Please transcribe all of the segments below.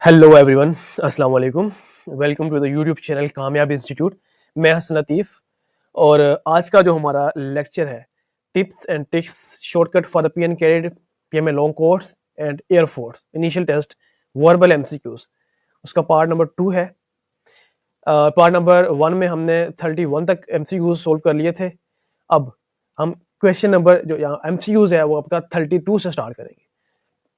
Hello everyone, अस्सलाम वालेकुम। Welcome to the YouTube channel Kamyab institute. मैं हसन लतीफ़ और आज का जो हमारा लेक्चर है tips and tricks shortcut for the PN cadet PMA long course and air force initial test verbal MCQs, उसका पार्ट नंबर 2 है। पार्ट नंबर 1 में हमने 31 तक एमसीक्यूज सोल्व कर लिए थे। अब हम क्वेश्चन नंबर जो यहाँ एमसीक्यूज है वो आपका 32 से स्टार्ट करेंगे।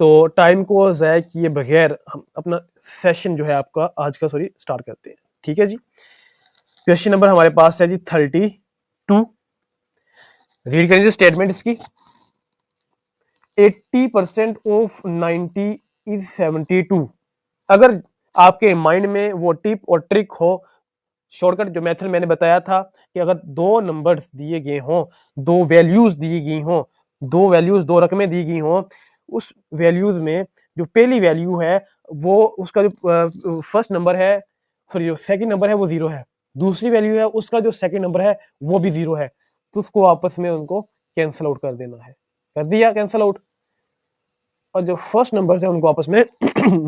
तो टाइम को ज़ाया किए बगैर हम अपना सेशन जो है आपका आज का स्टार्ट करते हैं। ठीक है जी। क्वेश्चन नंबर हमारे पास है जी 32। रीड करेंगे स्टेटमेंट इसकी। 80% ऑफ 90 इज 72। अगर आपके माइंड में वो टिप और ट्रिक हो, शॉर्टकट जो मेथड मैंने बताया था कि अगर दो नंबर्स दिए गए हों, दो वैल्यूज दी गई हों, दो रकमें दी गई हों, उस वैल्यूज में जो पहली वैल्यू है वो उसका जो फर्स्ट नंबर है, सॉरी जो सेकंड नंबर है वो जीरो है, दूसरी वैल्यू है उसका जो सेकंड नंबर है वो भी जीरो है, तो उसको आपस में उनको कैंसिल आउट कर देना है। कर दिया कैंसिल आउट, और जो फर्स्ट नंबर है उनको आपस में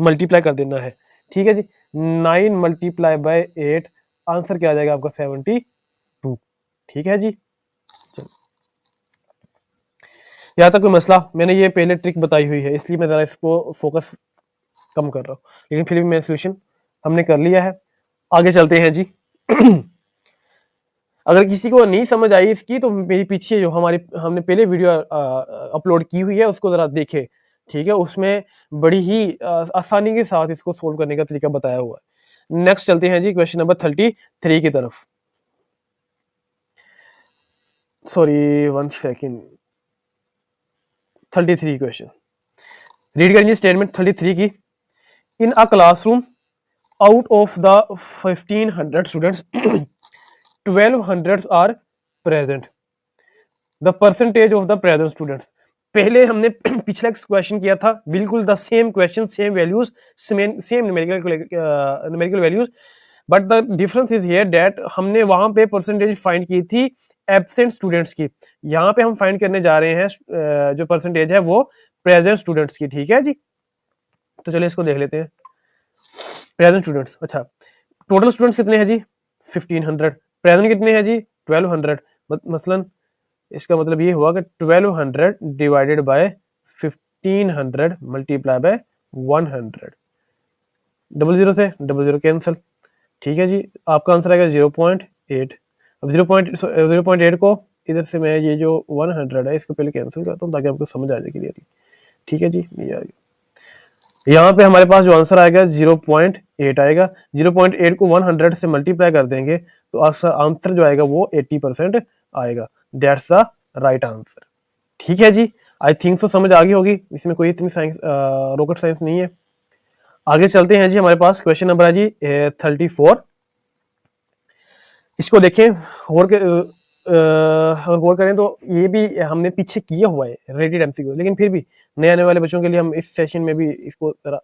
मल्टीप्लाई कर देना है। ठीक है जी। 9 मल्टीप्लाई बाय 8, आंसर क्या आ जाएगा आपका 72। ठीक है जी। यहाँ तक कोई मसला? मैंने ये पहले ट्रिक बताई हुई है इसलिए मैं ज़रा इसको फोकस कम कर रहा हूँ, लेकिन फिर भी मैं सोल्यूशन हमने कर लिया है। आगे चलते हैं जी। अगर किसी को नहीं समझ आई इसकी तो मेरी पीछे जो हमने पहले वीडियो अपलोड की हुई है उसको ज़रा देखे। ठीक है, उसमें बड़ी ही आसानी के साथ इसको सोल्व करने का तरीका बताया हुआ है। नेक्स्ट चलते हैं जी क्वेश्चन नंबर 33 की तरफ। Sorry 1 second. 33 क्वेश्चन रीड करेंगे स्टेटमेंट 33 की। In a classroom out of the 1500 students 1200 are present. The percentage of the present students. पहले हमने पिछला क्वेश्चन किया था बिल्कुल the same question, same values, same numerical values, but the difference is here that हमने वहां पे परसेंटेज फाइंड की थी एब्सेंट स्टूडेंट्स की। यहाँ पे हम फाइंड करने जा रहे हैं जो परसेंटेज है वो प्रेजेंट स्टूडेंट्स की। ठीक है जी। तो चलिए इसको देख लेते हैं। प्रेजेंट स्टूडेंट्स, अच्छा टोटल स्टूडेंट्स कितने हैं जी 1500, प्रेजेंट कितने हैं जी 1200। मसलन इसका मतलब ये हुआ कि 1200 divided by 1500 multiply by 100। Double zero से डबल जीरो कैंसिल। ठीक है जी, आपका आंसर आएगा 0.8। अब 0.8 को इधर से मैं ये जो 100 है इसको पहले कैंसिल करता हूँ ताकि आपको समझ आ जाए क्लियरली। ठीक है जी, ये आ गया। यहाँ पे हमारे पास जो आंसर आएगा 0.8 आएगा। 0.8 को 100 से मल्टीप्लाई कर देंगे तो आंसर जो आएगा वो 80% आएगा। That's the right answer. ठीक है जी, आई थिंक तो समझ आ गई होगी, इसमें कोई इतनी साइंस रॉकेट साइंस नहीं है। आगे चलते हैं जी। हमारे पास क्वेश्चन नंबर है जी 34। इसको देखें और अगर गौर करें तो ये भी हमने पीछे किया हुआ है रेटेड एमसीक्यू, लेकिन फिर भी नए आने वाले बच्चों के लिए हम इस सेशन में भी इसको जरा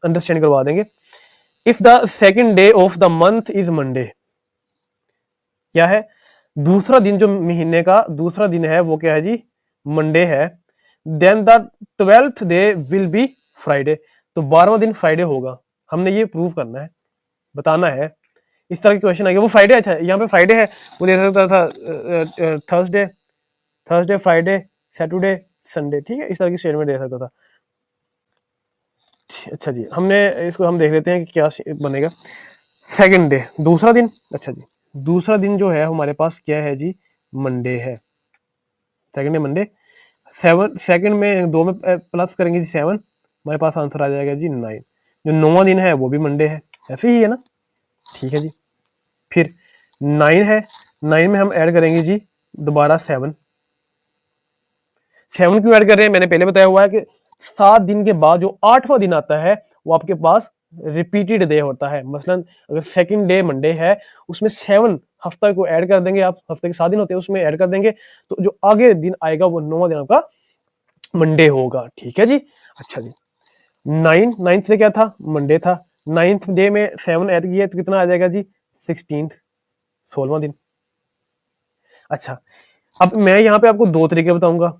अंडरस्टैंड करवा देंगे। If the second day of the month is Monday, क्या है? दूसरा दिन जो महीने का दूसरा दिन है वो क्या है जी मंडे है। Then the 12th day will be Friday, तो 12वां दिन फ्राइडे होगा। हमने ये प्रूव करना है, बताना है। इस तरह के क्वेश्चन आएंगे। वो फ्राइडे, अच्छा यहाँ पे फ्राइडे है, वो दे सकता था थर्सडे फ्राइडे सैटरडे संडे। ठीक है, इस तरह की स्टेटमेंट दे सकता था। अच्छा जी, हमने इसको हम देख लेते हैं कि क्या बनेगा। सेकंड डे दूसरा दिन, अच्छा जी दूसरा दिन जो है हमारे पास क्या है जी मंडे है। Second day Monday. सेकंड में 2 में प्लस करेंगे जी 7, हमारे पास आंसर आ जाएगा जी 9। जो 9वां दिन है वो भी मंडे है, ऐसे ही है ना। ठीक है जी, फिर 9 है, 9 में हम ऐड करेंगे जी दोबारा 7। 7 क्यों ऐड कर रहे हैं? मैंने पहले बताया हुआ है कि 7 दिन के बाद जो 8वां दिन आता है वो आपके पास रिपीटेड डे होता है। मसलन अगर सेकंड डे मंडे है उसमें 7 हफ्ता को ऐड कर देंगे, आप हफ्ते के 7 दिन होते हैं उसमें ऐड कर देंगे, तो जो आगे दिन आएगा वो 9वां दिन आपका मंडे होगा। ठीक है जी। अच्छा जी, 9th डे क्या था? मंडे था। 9th डे में 7 ऐड किया तो कितना आ जाएगा जी 16th, 16वां दिन। अच्छा, अब मैं यहाँ पे आपको 2 तरीके बताऊंगा।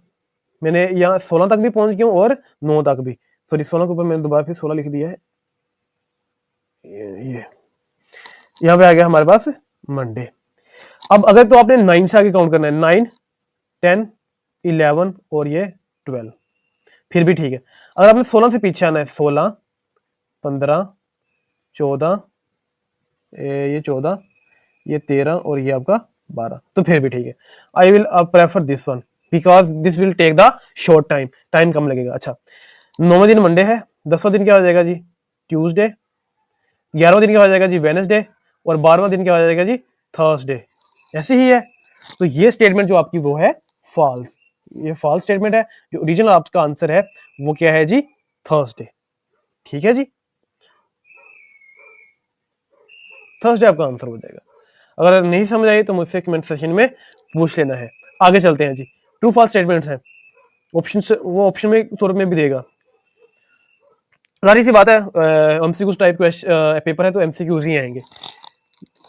मैंने यहाँ 16 तक भी पहुंच गया हूँ और 9 तक भी। सॉरी 16 के ऊपर मैंने दोबारा फिर 16 लिख दिया है। ये यहाँ पे आ गया हमारे पास मंडे। अब अगर तो आपने 9 से आगे काउंट करना है, 9, 10, 11 और ये 12, फिर भी ठीक है। अगर आपने 16 से पीछे आना है, 16, 15, 14, ये 14, ये 13 और ये आपका 12, तो फिर भी ठीक है। I will prefer this one because this will take the short time, time कम लगेगा। अच्छा, 9वां दिन मंडे है, 10वां दिन क्या हो जाएगा जी ट्यूसडे, 11वां दिन क्या हो जाएगा जी वेडनेसडे, और 12वां दिन क्या हो जाएगा जी थर्सडे। ऐसे ही है। तो ये स्टेटमेंट जो आपकी वो है फॉल्स, ये फॉल्स स्टेटमेंट है। जो ओरिजिनल आपका आंसर है वो क्या है जी थर्सडे। ठीक है जी, थर्सडे आपका आंसर हो जाएगा। अगर नहीं समझ आई तो मुझसे कमेंट सेक्शन में पूछ लेना है। आगे चलते हैं जी, ट्रू फॉल्स स्टेटमेंट्स हैं, ऑप्शन वो ऑप्शन में तौर में भी देगा। सारी सी बात है, एमसीक्यूज टाइप पेपर है तो एमसीक्यूज ही आएंगे।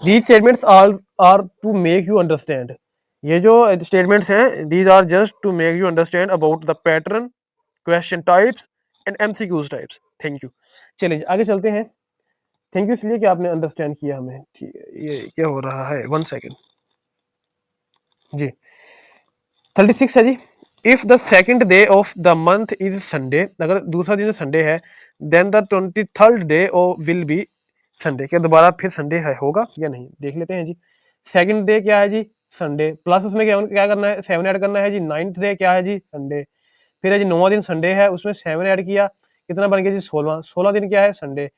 These statements are to make you understand, ये जो स्टेटमेंट्स हैं these are just to make you understand about the pattern, question types and MCQs types. Thank you. चलिए आगे चलते हैं। थैंक यू इसलिए कि आपने अंडरस्टैंड किया हमें। ठीक है, ये क्या हो रहा है, 1 सेकेंड जी। 36 है जी, if the second day of the month is Sunday, अगर दूसरा दिन संडे है, then the 23rd day will be Sunday, क्या दोबारा फिर संडे है होगा या नहीं, देख लेते हैं जी। सेकंड डे क्या है जी संडे, प्लस उसमें क्या करना है 7 ऐड करना है जी। 9th डे क्या है जी संडे, फिर है जी 9वां दिन संडे है, उसमें 7 ऐड किया, कितना बन गया जी 16। 16 दिन क्या है संडे।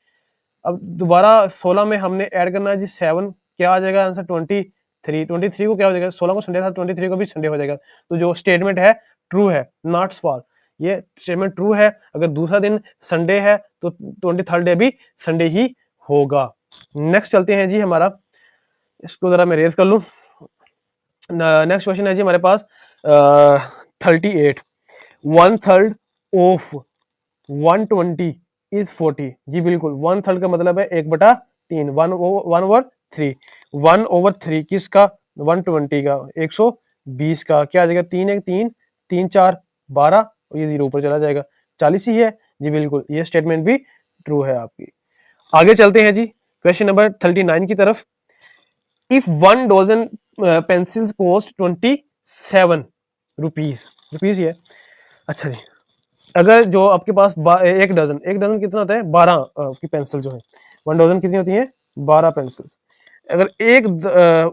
अब दोबारा 16 में हमने ऐड करना है जी 7, क्या आ जाएगा आंसर 23। 23 को क्या हो जाएगा, 16 को संडे था, 23 को भी संडे हो जाएगा। तो जो स्टेटमेंट है ट्रू है, नॉट फॉल्स। ये स्टेटमेंट ट्रू है, अगर दूसरा दिन संडे है तो 23rd डे भी संडे ही होगा। नेक्स्ट चलते हैं जी, हमारा इसको जरा मैं रेज कर लूं। नेक्स्ट क्वेश्चन है जी हमारे पास 38, 1/3 ऑफ 120 इज 40। जी बिल्कुल, 1/3 का मतलब है 1/3, 1/3, 1/3 किसका 120 का, 120 का, क्या आ जाएगा 3 1 3 3 4 12 और ये 0 ऊपर चला जाएगा, 40 ही है। जी बिल्कुल, ये स्टेटमेंट भी ट्रू है आपकी। आगे चलते हैं जी क्वेश्चन नंबर 39 की तरफ। If 1 dozen pencils cost 27 rupees, rupees ही है। अच्छा जी, अगर जो आपके पास एक डजन कितना होता है 12 की पेंसिल जो है, 1 डजन कितनी होती है 12 पेंसिल्स। अगर एक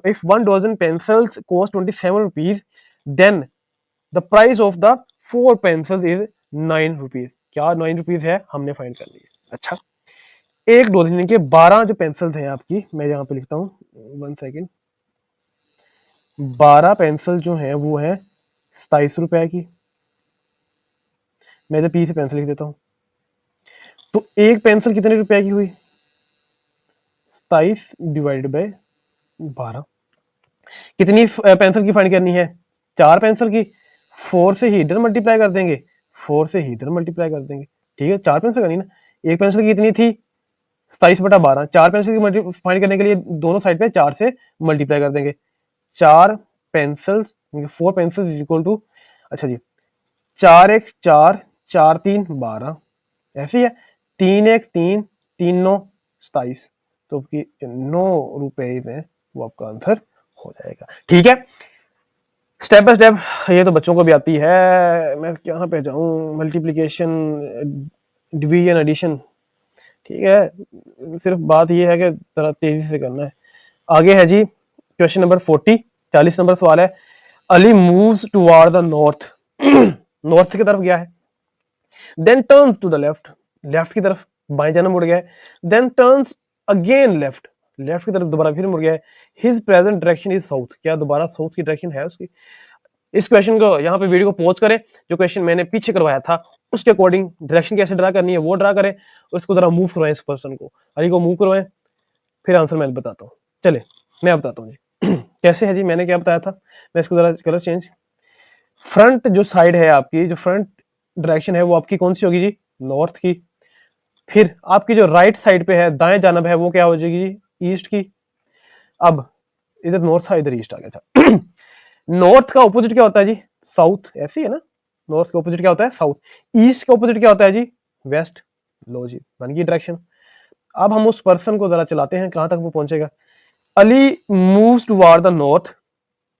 if 1 dozen pencils cost 27 rupees, then the price of the 4 pencils is 9 rupees. क्या 9 रुपीज है, हमने फाइंड करनी है। अच्छा, एक डजन के 12 जो पेंसिल्स हैं आपकी, मैं यहाँ पे लिखता हूँ 1 सेकेंड, 12 पेंसिल जो है वो है 27 रुपए की। मैं तो पी से पेंसिल लिख देता हूँ। तो एक पेंसिल कितने रुपए की हुई, 27 डिवाइडेड बाय 12। कितनी पेंसिल की फाइंड करनी है, 4 पेंसिल की। 4 से ही इधर मल्टीप्लाई कर देंगे, 4 से ही इधर मल्टीप्लाई कर देंगे। ठीक है, 4 पेंसिल करनी ना। एक पेंसिल की कितनी थी 27/12, 4 पेंसिल की फाइंड करने के लिए दोनों साइड पे 4 से मल्टीप्लाई कर देंगे। 4 pencil, 4 pencil is equal to, अच्छा जी 4 1 4, 4 3 12, ऐसी है। 3 1 3, 3 9 27, तो आपकी 9 रुपए में वो आपका आंसर हो जाएगा। ठीक है, स्टेप बाय स्टेप ये तो बच्चों को भी आती है। मैं कहाँ पे जाऊँ, मल्टीप्लिकेशन, डिवीजन, एडिशन। ठीक है, सिर्फ बात ये है कि जरा तेजी से करना है। आगे है जी क्वेश्चन नंबर 40, 40 नंबर सवाल है। Ali moves toward the north, north की तरफ गया है, then turns to the left, left की तरफ बाएं जाना मुड़ गया है, then turns again left, left की तरफ दोबारा फिर मुड़ गया है। His present direction is south, क्या दोबारा साउथ की डायरेक्शन है उसकी। इस क्वेश्चन को यहाँ पे वीडियो को पॉज करें, जो क्वेश्चन मैंने पीछे करवाया था उसके अकॉर्डिंग डायरेक्शन कैसे ड्रा करनी है वो ड्रा करें, और इसको जरा मूव करवाएं, इस पर्सन को अली को मूव करवाएं, फिर आंसर मैं बताता हूँ। चले मैं बताता हूँ जी कैसे है जी, मैंने क्या बताया था। मैं इसको जरा कलर चेंज, फ्रंट जो साइड है आपकी, जो फ्रंट डायरेक्शन है वो आपकी कौन सी होगी जी, नॉर्थ की। फिर आपकी जो राइट साइड पे है, दाएं जानब है, वो क्या हो जाएगी जी, ईस्ट की। अब इधर नॉर्थ था, इधर ईस्ट आ गया था नॉर्थ का ऑपोजिट क्या होता है जी, साउथ, ऐसी है ना। नॉर्थ का ऑपोजिट क्या होता है, साउथ। ईस्ट का ऑपोजिट क्या होता है जी, वेस्ट। लो जी, बन गई डायरेक्शन। अब हम उस पर्सन को जरा चलाते हैं, कहाँ तक वो पहुंचेगा। Ali moves toward the north,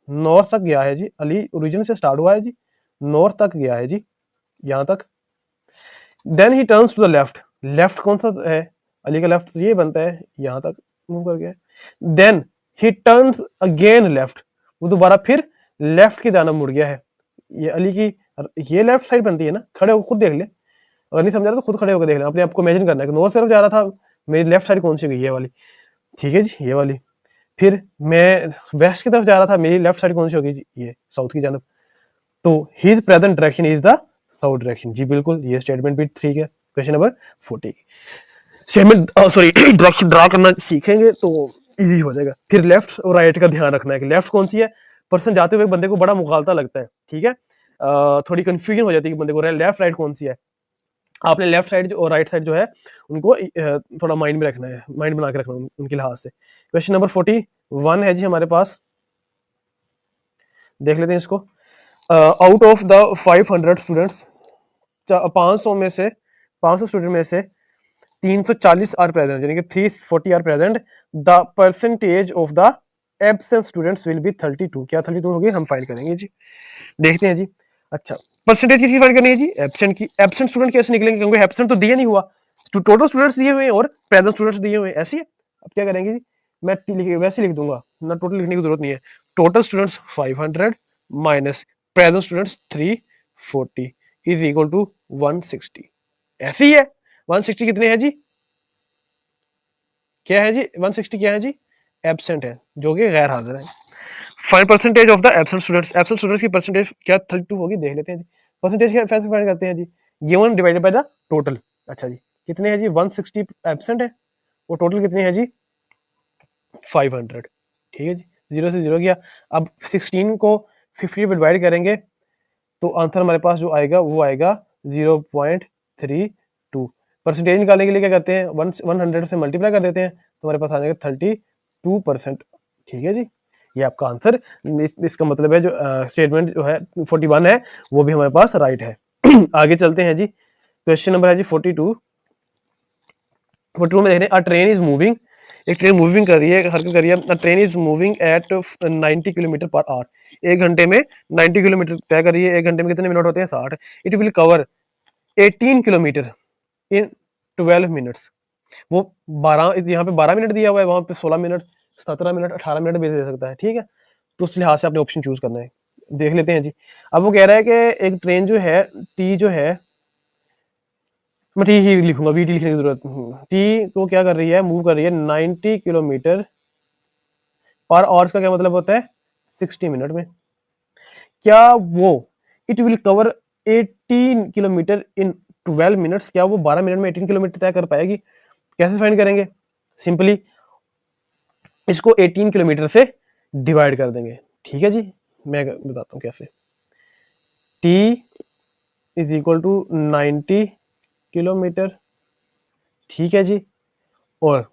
north तक गया है जी। अली ओरिजिन से स्टार्ट हुआ है जी, नॉर्थ तक गया है जी, यहाँ तक। Then he turns to the left, left कौन सा है, अली का लेफ्ट ये बनता है, यहाँ तक मूव कर गया। Then he turns again left, वो दोबारा फिर लेफ्ट की तरफ मुड़ गया है। ये अली की ये लेफ्ट साइड बनती है ना, खड़े होकर खुद देख ले, अगर नहीं समझा रहा तो खुद खड़े होकर देख लें, अपने आपको इमेजिन करना है कि नॉर्थ तरफ जा रहा था, मेरी लेफ्ट साइड कौन सी हुई, ये वाली, ठीक है जी, ये वाली। फिर मैं वेस्ट की तरफ जा रहा था, मेरी लेफ्ट साइड कौन सी होगी, ये साउथ की जानब। तो his present direction is the south direction, जी बिल्कुल, ये स्टेटमेंट भी ठीक है। Question number 40 statement sorry direction draw करना सीखेंगे तो इजी हो जाएगा। फिर लेफ्ट और राइट का ध्यान रखना है कि लेफ्ट कौन सी है, पर्सन जाते हुए बंदे को बड़ा मुगालता लगता है, ठीक है, थोड़ी कंफ्यूजन हो जाती है कि बंदे को लेफ्ट राइट कौन सी है। आपने लेफ्ट साइड और राइट साइड जो है उनको थोड़ा माइंड में रखना है, माइंड बना के रखना है उनके लिहाज से। क्वेश्चन नंबर 41 है जी हमारे पास, देख लेते हैं इसको। आउट ऑफ द 500 स्टूडेंट्स, 500 में से 500 स्टूडेंट में से 340 आर प्रेजेंट, यानी कि 340 are present, the percentage of the absent students will be 32। क्या 32 होगी, हम फाइंड करेंगे जी, देखते हैं जी। अच्छा, परसेंटेज किसकी फाइंड करनी है जी, एब्सेंट की। एब्सेंट स्टूडेंट कैसे निकलेंगे, क्योंकि एब्सेंट तो दिया नहीं हुआ, टोटल स्टूडेंट्स दिए हुए हैं और प्रेजेंट स्टूडेंट्स दिए हुए हैं, ऐसी है। अब क्या करेंगे जी, मैं वैसे लिख दूंगा ना, टोटल लिखने की जरूरत नहीं है। Total students 500 minus present students 340 is equal to 160, ऐसी ही है। 160 कितने हैं जी, क्या है जी, 160 क्या है जी, एब्सेंट है, जो कि गैर हाजिर है। Find percentage of the absent students, absent students की परसेंटेज क्या 32 होगी, देख लेते हैं जी। परसेंटेज कैसे फाइंड करते हैं जी, given divided by the total. अच्छा जी, कितने हैं जी, 160 एब्सेंट है और टोटल कितने हैं जी 500, ठीक है जी, 0 से 0 गया। अब 16 को 50 पे डिवाइड करेंगे तो आंसर हमारे पास जो आएगा वो आएगा 0.32। परसेंटेज निकालने के लिए क्या करते हैं, 100 से मल्टीप्लाई कर देते हैं तो हमारे पास आ जाएगा 32%, ठीक है जी, ये आपका आंसर। इसका मतलब है जो स्टेटमेंट जो है 41 है वो भी हमारे पास राइट है। आगे चलते हैं जी, क्वेश्चन नंबर है जी 42 में देख रहे हैं, अ ट्रेन इज मूविंग, एक ट्रेन मूविंग कर रही है, हरकत कर रही है। अ train is moving at 90 kilometre per hour, एक घंटे में 90 किलोमीटर तय कर रही है। एक घंटे में कितने मिनट होते हैं, 60। It will cover 18 kilometre in 12 minutes, वो 12, यहाँ पे 12 मिनट दिया हुआ है, वहां पे 16 मिनट, 17 मिनट, 18 मिनट भी दे सकता है, ठीक है। तो उस लिहाज से आपने ऑप्शन चूज करना है, देख लेते हैं जी। अब वो कह रहा है कि एक ट्रेन जो है टी जो है, मैं टी ही लिखूंगा, वी टी लिखने की जरूरत नहीं, टी तो क्या कर रही है, मूव कर रही है 90 किलोमीटर पर आवर्स का क्या मतलब होता है, 60 मिनट में। क्या वो it will cover 18 kilometre in 12 minutes, क्या वो 12 मिनट में 18 किलोमीटर तय कर पाएगी। कैसे फाइंड करेंगे, सिंपली इसको 18 किलोमीटर से डिवाइड कर देंगे, ठीक है जी, मैं बताता हूँ कैसे। T is equal to 90 kilometre, ठीक है जी, और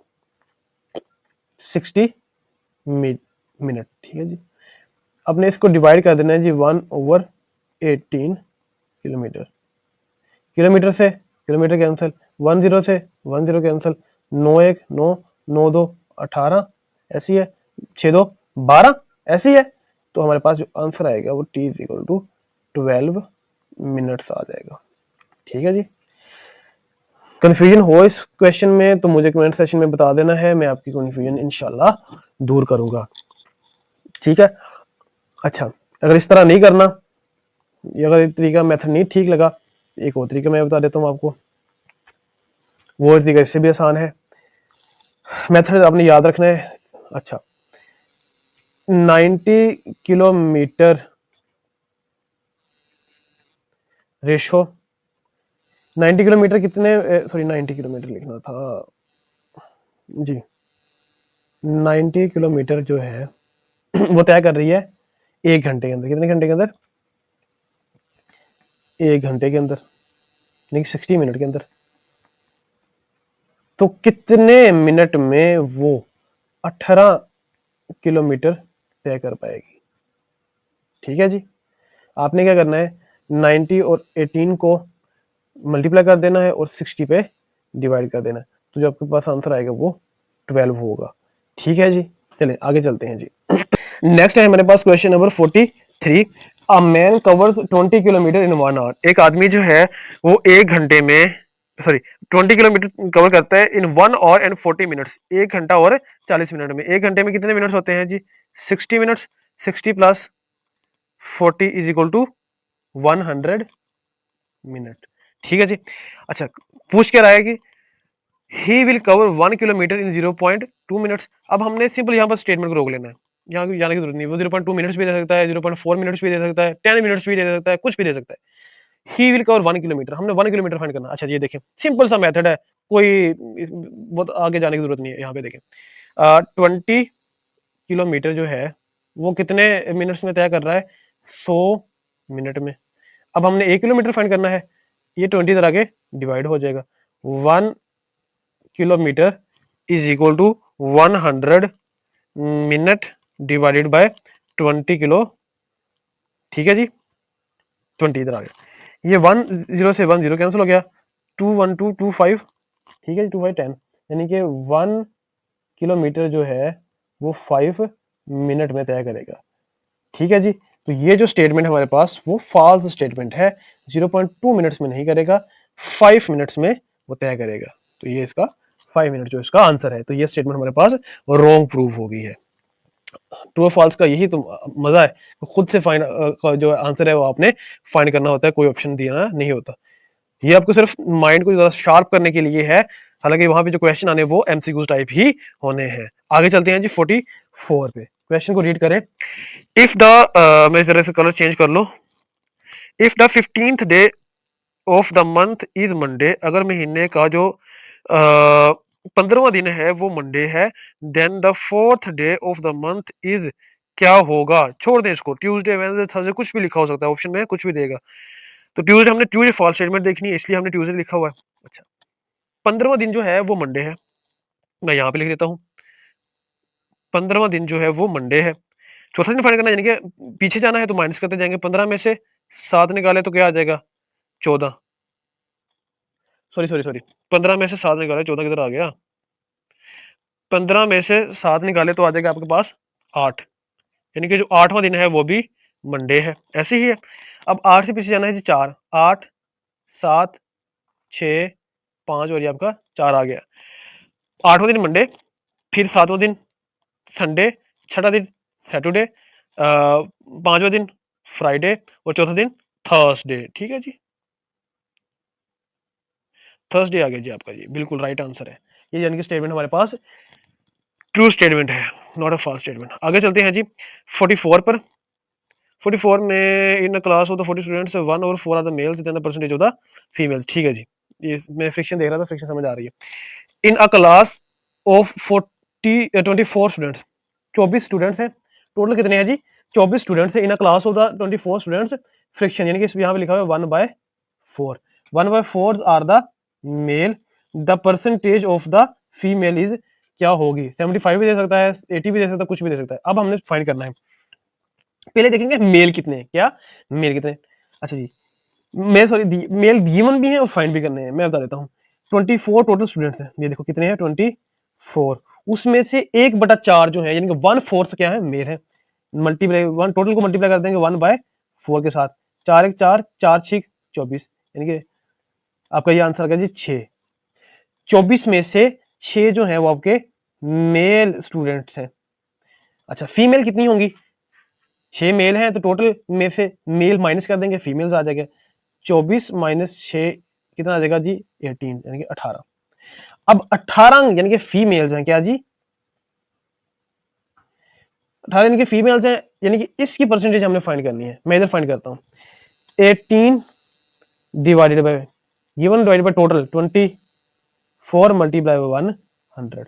60 मिनट, ठीक है जी। अपने इसको डिवाइड कर देना है जी 1/18 किलोमीटर, किलोमीटर से किलोमीटर कैंसिल, 10 से 10 कैंसिल, 9 1 9 9 2 18, ऐसी है, 6 2 12, ऐसी है। तो हमारे पास जो आंसर आएगा वो T is equal to 12 minutes आ जाएगा, ठीक है जी। कंफ्यूजन हो इस क्वेश्चन में तो मुझे कमेंट सेक्शन में बता देना है, मैं आपकी कंफ्यूजन इंशाल्लाह दूर करूंगा, ठीक है। अच्छा, अगर इस तरह नहीं करना, अगर ये तरीका मेथड नहीं ठीक लगा, एक और तरीका मैं बता देता हूँ आपको, वो तरीका इससे भी आसान है। मेथड आपने याद रखना है। अच्छा, 90 किलोमीटर रेशो, 90 किलोमीटर कितने, सॉरी 90 किलोमीटर लिखना था जी, 90 किलोमीटर जो है वो तय कर रही है एक घंटे के अंदर, कितने घंटे के अंदर, एक घंटे के अंदर, यानी 60 मिनट के अंदर। तो कितने मिनट में वो 18 किलोमीटर तय कर पाएगी, ठीक है जी। आपने क्या करना है, 90 और 18 को मल्टीप्लाई कर देना है और 60 पे डिवाइड कर देना है। तो जो आपके पास आंसर आएगा वो 12 होगा। ठीक है जी, चलिए आगे चलते हैं जी। नेक्स्ट है हमारे पास question number 43। A man covers 20 kilometre in 1 hour. एक आदमी जो है वो 1 घंटे में, सॉरी 20 किलोमीटर कवर करता है इन 1 आवर एंड 40 मिनट्स, 1 घंटा और 40 मिनट में। 1 घंटे में कितने मिनट्स होते हैं जी? 60 minutes. 60 plus 40 is equal to 100 minute. ठीक है जी। अच्छा, पूछ क्या रहा है कि he will cover 1 kilometre in 0.2 minutes. अब हमने सिंपल यहाँ पर स्टेटमेंट को रोक लेना है, यहाँ की जाने की जरूरत नहीं। वो 0.2 मिनट्स भी दे सकता है, 0.4 मिनट्स भी दे सकता है, 10 मिनट्स भी दे सकता है, कुछ भी दे सकता है। ही विल कवर 1 किलोमीटर, हमने 1 किलोमीटर फाइंड करना। अच्छा ये देखें, सिंपल सा मेथड है, कोई बहुत आगे जाने की जरूरत नहीं है। यहाँ पे देखें 20 किलोमीटर जो है वो कितने मिनट्स में तय कर रहा है? 100 मिनट में। अब हमने 1 किलोमीटर फाइंड करना है, ये 20 तरह के डिवाइड हो जाएगा। 1 kilometre is equal to 100 minute divided by 20 kilo. ठीक है जी, 20 इधर आ गया। ये 10 से 10 कैंसिल हो गया, 2 2 5। ठीक है जी, 2 5 10, यानी कि 1 किलोमीटर जो है वो 5 मिनट में तय करेगा। ठीक है जी, तो ये जो स्टेटमेंट है हमारे पास वो फॉल्स स्टेटमेंट है। 0.2 मिनट्स में नहीं करेगा, 5 मिनट्स में वो तय करेगा। तो ये इसका 5 मिनट जो इसका आंसर है। तो ये स्टेटमेंट हमारे पास रॉन्ग प्रूव हो गई है। ट्रू और फॉल्स का यही तो मजा है, तो खुद से फाइंड जो आंसर है वो आपने फाइंड करना होता है, कोई ऑप्शन देना नहीं होता। ये आपको सिर्फ माइंड को ज्यादा शार्प करने के लिए है, हालांकि वहां पे जो क्वेश्चन आने वो एमसीक्यू टाइप ही होने हैं। आगे चलते हैं जी 44 पे, क्वेश्चन को रीड करें। इफ द मैं जरा से कलर चेंज कर लो। If the 15th day of the month is Monday, अगर महीने का जो 15वां दिन है वो मंडे है, then the 4th day of the month is क्या होगा? छोड़ दें इसको, ट्यूसडे वेडनेसडे थर्सडे कुछ भी लिखा हो सकता है, ऑप्शन में कुछ भी देगा। तो ट्यूसडे, हमने ट्यूसडे फॉल्स स्टेटमेंट देखनी है इसलिए हमने ट्यूसडे लिखा हुआ है। अच्छा, 15वां दिन जो है वो मंडे है, मैं यहाँ पे लिख देता हूँ 15वां दिन जो है वो मंडे है। चौथा दिन फाइंड करना, यानी कि पीछे जाना है तो माइनस करते जाएंगे। 15 में से 7 निकाले तो क्या आ जाएगा? 14। सॉरी 15 में से 7 निकाले, 14 किधर आ गया? 15 में से 7 निकाले तो आ जाएगा आपके पास 8, यानी कि जो 8वां दिन है वो भी मंडे है। ऐसे ही है। अब 8 से पीछे जाना है जी 4, 8 7 6 5 और ये आपका 4 आ गया। 8वां दिन मंडे, फिर 7वां दिन संडे, छठा दिन सैटरडे, 5वां दिन फ्राइडे और चौथा दिन थर्सडे। ठीक है जी, थर्सडे आ गया जी आपका, जी बिल्कुल राइट आंसर है। ये यानी कि स्टेटमेंट हमारे पास ट्रू स्टेटमेंट है, नॉट अ फॉल्स स्टेटमेंट। आगे चलते हैं जी 44 पर। 44 में in class of the 40 students 1 और 4 are the males then the percentage of the female. ठीक है जी, ये मैं फ्रिक्शन देख रहा था, फ्रिक्शन समझ आ रही है। In a class of 24 students, 24 students हैं। टोटल कितने हैं जी? 24 स्टूडेंट्स हैं in a class of the 24 students. Friction यानी कि इस यहाँ पे लिखा हुआ है 1/4। 1/4 are the male, the percentage of the female is क्या होगी? 75 भी दे सकता है, 80 भी दे सकता है, कुछ भी दे सकता है। अब हमने फाइंड करना है, पहले देखेंगे मेल कितने हैं। क्या मेल कितने? अच्छा जी, मेल सॉरी मेल गिवन भी है और फाइंड भी करने हैं। मैं बता देता हूँ, 24 टोटल स्टूडेंट्स हैं। ये देखो कितने हैं, 24। उसमें से 1/4 जो है, यानी कि 1/4 क्या है? मेल है। मल्टीप्लाई वन, टोटल को मल्टीप्लाई कर देंगे 1/4 के साथ। 4 1 4, 4 6 24, यानी कि आपका ये आंसर आ गया जी 6। 24 में से 6 जो है वो आपके मेल स्टूडेंट्स हैं। अच्छा, फीमेल कितनी होंगी? 6 मेल हैं तो टोटल में से मेल माइनस कर देंगे, फीमेल्स आ जाएगा। 24 माइनस 6 कितना आ जाएगा जी? 18, यानी कि 18। अब 18 यानी कि फीमेल्स हैं। क्या जी? 18 यानी कि फीमेल्स हैं, यानी कि इसकी परसेंटेज हमने फाइंड करनी है। मैं इधर फाइंड करता हूं, 18 divided by given divided by total 24 multiply by 100,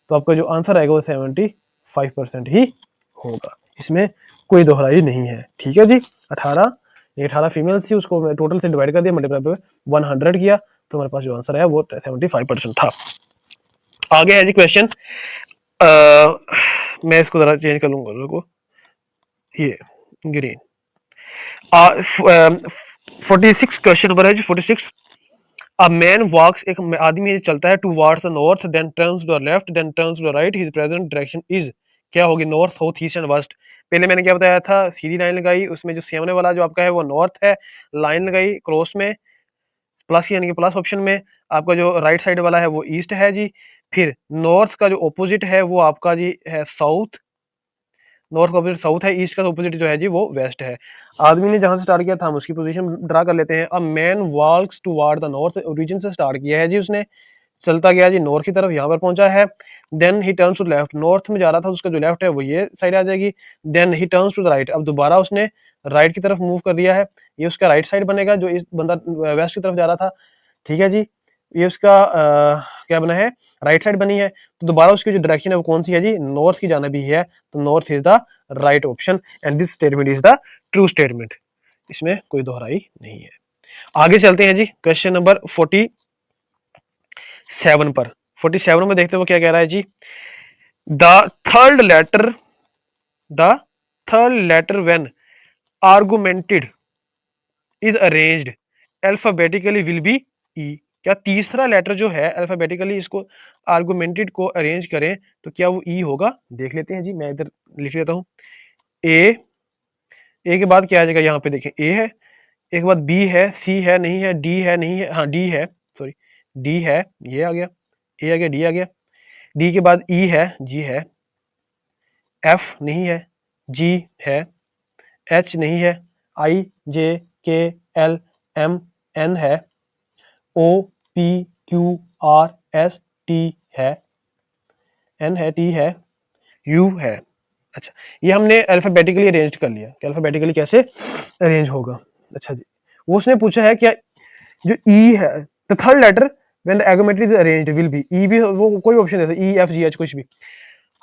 तो आपका जो आंसर आएगा वो 75% ही होगा। इसमें कोई दोहराई नहीं है। ठीक है जी, 18 फीमेल्स थी, उसको टोटल से डिवाइड कर दिया, मल्टीप्लाई बाय 100 किया, तो हमारे पास जो आंसर है वो 75% था। आगे है जी क्वेश्चन, मैं इसको जरा चेंज कर लूंगा को, ये ग्रीन। 46 क्वेश्चन नंबर है जी 46। अ मैन वॉक्स, एक आदमी चलता है towards the north, then turns to the left, then turns to the right, his present direction is, क्या होगी? North, south, east and west. पहले मैंने क्या बताया था, सीधी लाइन लगाई, उसमें जो सामने वाला जो आपका है वो नॉर्थ है, लाइन लगाई क्रॉस में प्लस, यानी कि प्लस ऑप्शन में, आपका जो राइट साइड वाला है वो ईस्ट है जी। फिर नॉर्थ का जो ऑपोजिट है वो आपका जी है साउथ, नॉर्थ का ऑपोजिट साउथ है, ईस्ट का ऑपोजिट जो है जी वो वेस्ट है। आदमी ने जहां से स्टार्ट किया था हम उसकी पोजीशन ड्रा कर लेते हैं। A man walks toward the north, origin से स्टार्ट किया है जी उसने, चलता गया जी नॉर्थ की तरफ, यहाँ पर पहुंचा है। Then he turns to left, north में जा रहा था, उसका जो लेफ्ट है वो ये साइड आ जाएगी। Then he turns to the right, अब दोबारा उसने राइट की तरफ मूव कर दिया है, ये उसका राइट साइड बनेगा, जो इस बंदा वेस्ट की तरफ जा रहा था, ठीक है जी। ये उसका क्या बना है, राइट साइड बनी है। तो दोबारा उसकी जो डायरेक्शन है वो कौन सी है जी, नॉर्थ की जाना भी है, तो north is the right option and this statement is the true statement, इसमें कोई दोहराई नहीं है। आगे चलते हैं जी क्वेश्चन नंबर 47 पर। 47 में देखते हो क्या कह रहा है जी, the third letter, the third letter when augmented is arranged alphabetically will be E, क्या तीसरा लेटर जो है अल्फाबेटिकली इसको आर्गुमेंटेड को अरेंज करें तो क्या वो ई होगा? देख लेते हैं जी, मैं इधर लिख लेता हूं। ए, ए के बाद क्या आ जाएगा, यहाँ पे देखें ए है, एक बाद बी है, सी है नहीं है, डी है नहीं है, हाँ डी है, सॉरी डी है, ये आ गया, ए आ गया, डी आ गया, डी के बाद ई है, जी है, एफ नहीं है, जी है, एच नहीं है, आई जे के एल एम एन है, O P Q R S T है, एन है, टी है, यू है। अच्छा, ये हमने अल्फाबेटिकली अरेंज कर लिया कि अल्फाबेटिकली कैसे अरेंज होगा। अच्छा जी, वो उसने पूछा है क्या जो ई है the third letter when the geometry is arranged will be, E भी वो कोई ऑप्शन दे ई एफ जी एच कुछ भी।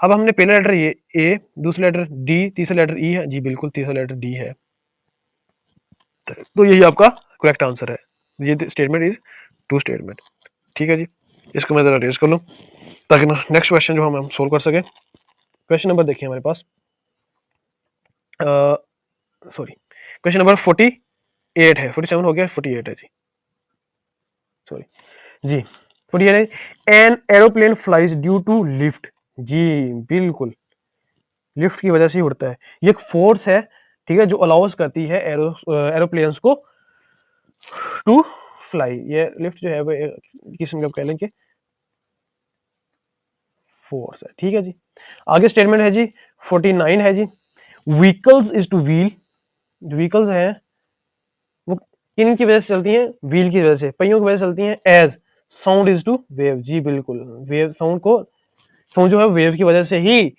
अब हमने पहला लेटर ये ए, दूसरा लेटर डी, तीसरा लेटर ई है जी, बिल्कुल तीसरा लेटर डी है, तो यही आपका करेक्ट आंसर है। ये स्टेटमेंट इज ट्रू स्टेटमेंट, ठीक है जी। इसको मैं जरा रेज कर लूँ ताकि ना नेक्स्ट क्वेश्चन जो हम सोल्व कर सके। क्वेश्चन नंबर देखिए हमारे पास, सॉरी क्वेश्चन नंबर 48 है, 47 हो गया, 48 है जी, सॉरी जी 48 है। An aeroplane flies due to lift, जी बिल्कुल लिफ्ट की वजह से ही उड़ता है, ये एक फोर्स है, ठीक है, जो अलाउस करती है एरोप्लेन्स को टू फ्लाई। ये लिफ्ट जो है वो किस्म का कह लें कि फोर्स है, ठीक है जी। आगे स्टेटमेंट है जी 49 है जी, व्हीकल्स इज टू व्हील, जो व्हीकल्स हैं वो किन की वजह से चलती हैं, व्हील की वजह से, पहियों की वजह से चलती हैं। As sound is to wave, जी बिल्कुल वेव, साउंड को, साउंड जो है वेव की वजह से ही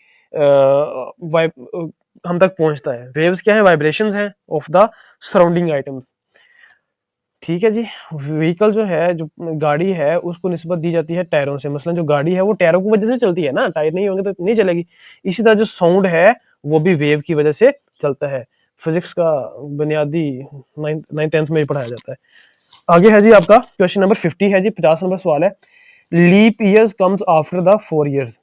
हम तक पहुंचता है। वेव्स क्या है, वाइब्रेशंस हैं ऑफ द सराउंडिंग आइटम्स, ठीक है जी। व्हीकल जो है, जो गाड़ी है, उसको निस्बत दी जाती है टायरों से, मसलन जो गाड़ी है वो टायरों की वजह से चलती है ना, टायर नहीं होंगे तो नहीं चलेगी। इसी तरह जो साउंड है वो भी वेव की वजह से चलता है, फिजिक्स का बुनियादी 9th 10th में ही पढ़ाया जाता है। आगे है जी आपका क्वेश्चन नंबर 50 है जी, 50 नंबर सवाल है, leap years comes after the 4 years,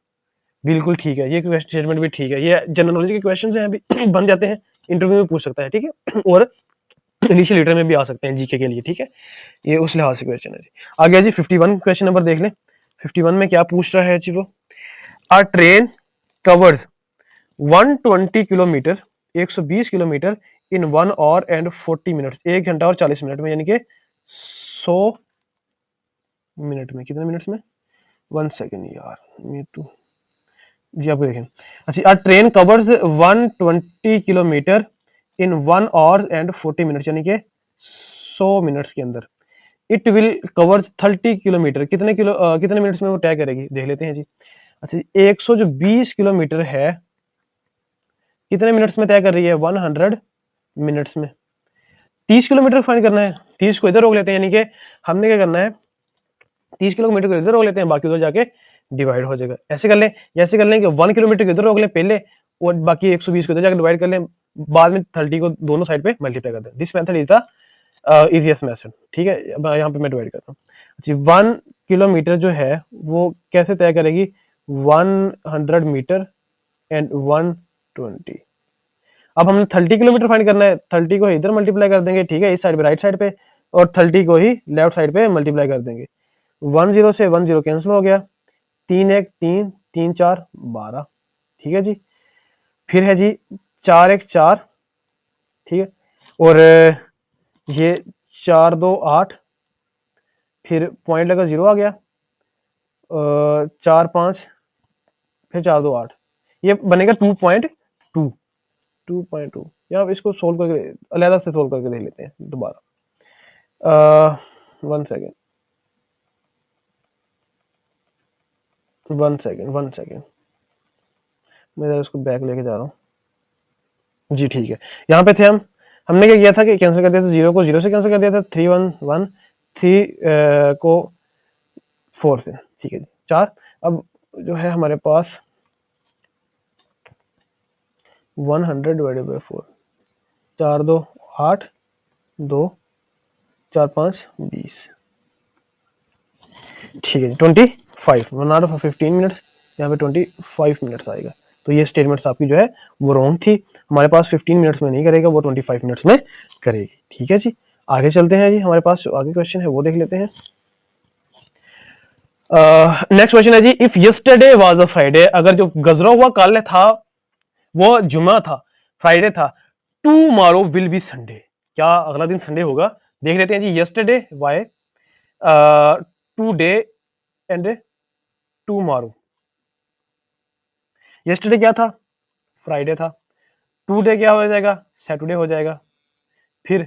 बिल्कुल ठीक है, ये स्टेटमेंट भी ठीक है, ये जनरल नॉलेज के क्वेश्चन हैं, अभी बन जाते हैं, इंटरव्यू में पूछ सकता है, ठीक है, और इनिशियल लीटर में भी आ सकते हैं जीके के लिए, ठीक है, ये उस लिहाज से क्वेश्चन है जी। आगे जी 51 क्वेश्चन नंबर देख लें। 51 में क्या पूछ रहा है जी वो, अ train covers 120 kilometre, 120 kilometre in 1 our and 40 minutes, 1 घंटा और 40 मिनट में, यानी कि 100 मिनट में, कितने मिनट्स में, 1 सेकेंड यार, ये तो जी आपको देखें। अच्छा, अ train covers 120 kilometre in 1 our and 40 minutes, यानी कि 100 मिनट्स के अंदर। इट विल कवर्स 30 किलोमीटर, कितने मिनट्स में वो तय करेगी, देख लेते हैं जी। अच्छा, 120 किलोमीटर है, कितने मिनट्स में तय कर रही है, 100 मिनट्स में। 30 किलोमीटर फाइंड करना है, 30 को इधर रोक लेते हैं, यानी कि हमने क्या करना है, 30 किलोमीटर को इधर रोक लेते हैं, बाकी उधर जाके डिवाइड हो जाएगा। ऐसे कर लें, जैसे कर लें कि 1 किलोमीटर को इधर रोक लें पहले, और बाकी 120 को इधर जाकर डिवाइड कर लें, बाद में 30 को दोनों साइड पे मल्टीप्लाई कर दें। This method is the easiest method, ठीक है। अब यहाँ पे मैं डिवाइड करता हूँ। अच्छा, 1 किलोमीटर जो है वो कैसे तय करेगी, 100 मीटर एंड 120। अब हमने 30 किलोमीटर फाइंड करना है, 30 को इधर मल्टीप्लाई कर देंगे, ठीक है, इस साइड पे राइट साइड पे, और 30 को ही लेफ्ट साइड पे मल्टीप्लाई कर देंगे। 10 से 10 कैंसिल हो गया, 3 1 3 3 4 12, ठीक है जी। फिर है जी 4 1 4, ठीक है, और ये 4 2 8, फिर पॉइंट लगा 0 आ गया, 4 5, फिर 4 2 8, ये बनेगा 2.2, 2.2। या इसको सोल्व करके अलग से सोल्व करके देख लेते हैं दोबारा। 1 सेकेंड, 1 सेकेंड, 1 सेकेंड, मैं जरा इसको बैक लेके जा रहा हूँ जी। ठीक है, यहाँ पे थे हमने क्या किया था कि कैंसिल कर दिया था, 0 को 0 से कैंसिल कर दिया था, 3 1 1, 3 को 4 से, ठीक है जी, 4। अब जो है हमारे पास 100 डिवाइडेड बाई 4, 4 2 8, 2 4 5 20, ठीक है जी, 25, नॉट 15 मिनट्स, यहाँ पे 25 मिनट्स आएगा। तो ये स्टेटमेंट्स आपकी जो है वो रॉन्ग थी, हमारे पास 15 मिनट्स में नहीं करेगा, वो 25 मिनट्स में करेगी, ठीक है जी। आगे चलते हैं जी, हमारे पास जो आगे क्वेश्चन है वो देख लेते हैं। नेक्स्ट क्वेश्चन है जी, if yesterday was a Friday, अगर जो गुजरा हुआ कल था वो जुमा था, फ्राइडे था, टुमारो विल बी संडे, क्या अगला दिन संडे होगा? देख लेते हैं जी। Yesterday why, today and tomorrow. Yesterday क्या था? फ्राइडे था। टुडे क्या हो जाएगा? सैटरडे हो जाएगा। फिर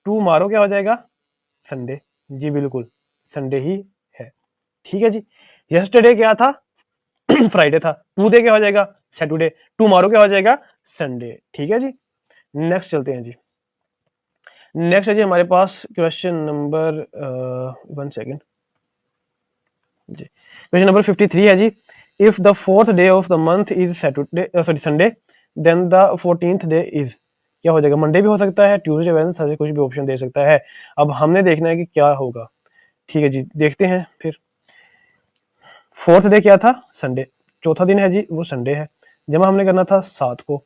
टुमारो क्या हो जाएगा? संडे। जी बिल्कुल, संडे ही है, ठीक है जी। यस्टरडे क्या था? फ्राइडे था। टुडे क्या हो जाएगा? सैटरडे। टुमारो क्या हो जाएगा? संडे, ठीक है जी। नेक्स्ट चलते हैं जी। नेक्स्ट है जी हमारे पास क्वेश्चन नंबर 1 सेकेंड जी, क्वेश्चन नंबर 53 है जी। If the 4th day of the month is Saturday, sorry Sunday, then the 14th day is, क्या हो जाएगा? मंडे भी हो सकता है, ट्यूसडे, वेडनेसडे, थर्सडे, कुछ भी ऑप्शन दे सकता है। अब हमने देखना है कि क्या होगा, ठीक है जी, देखते हैं। फिर 4th डे क्या था? संडे। चौथा दिन है जी वो संडे है, जमा हमने करना था 7 को,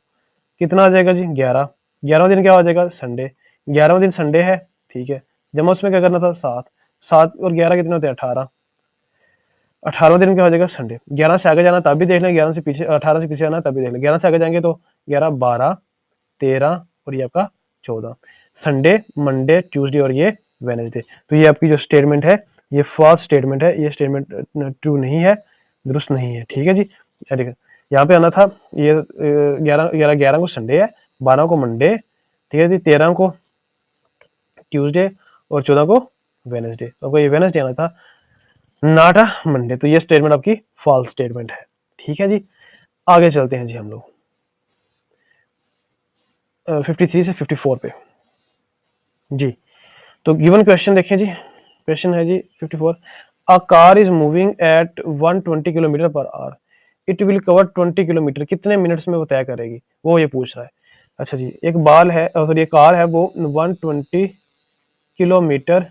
कितना आ जाएगा जी? 11। 11वां दिन क्या हो जाएगा? संडे। 11वां दिन संडे है, ठीक है, जमा उसमें क्या करना था? 7। 7 और 11 कितने होते हैं? 18। 18वां दिन क्या हो जाएगा? संडे। 11 से आगे जाना तब भी देख लें, 11 से पीछे, 18 से पीछे आना तब भी देख लें। 11 से आगे जाएंगे तो 11 12 13 और ये आपका 14। संडे, मंडे, ट्यूसडे और ये वेडनेसडे। तो ये आपकी जो स्टेटमेंट है ये फॉल्स स्टेटमेंट है, ये स्टेटमेंट ट्रू नहीं है, दुरुस्त नहीं है, ठीक है जी। देखिए यहाँ पे आना था, ये 11 को संडे है, 12 को मंडे, ठीक है जी, 13 को ट्यूसडे और 14 को वेडनेसडे। तो आपको ये वेडनेसडे आना था, नॉट अ मंडे। तो ये स्टेटमेंट आपकी फॉल्स स्टेटमेंट है, ठीक है जी। आगे चलते हैं जी हम लोग 53 से 54 पे जी। तो गिवन क्वेश्चन देखिए जी, क्वेश्चन है जी 54, a car is moving at 120 kilometre per hour, it will cover 20 kilometre, कितने मिनट्स में वो तय करेगी, वो ये पूछ रहा है। अच्छा जी, एक बाल है, सॉरी ये कार है, वो 120 किलोमीटर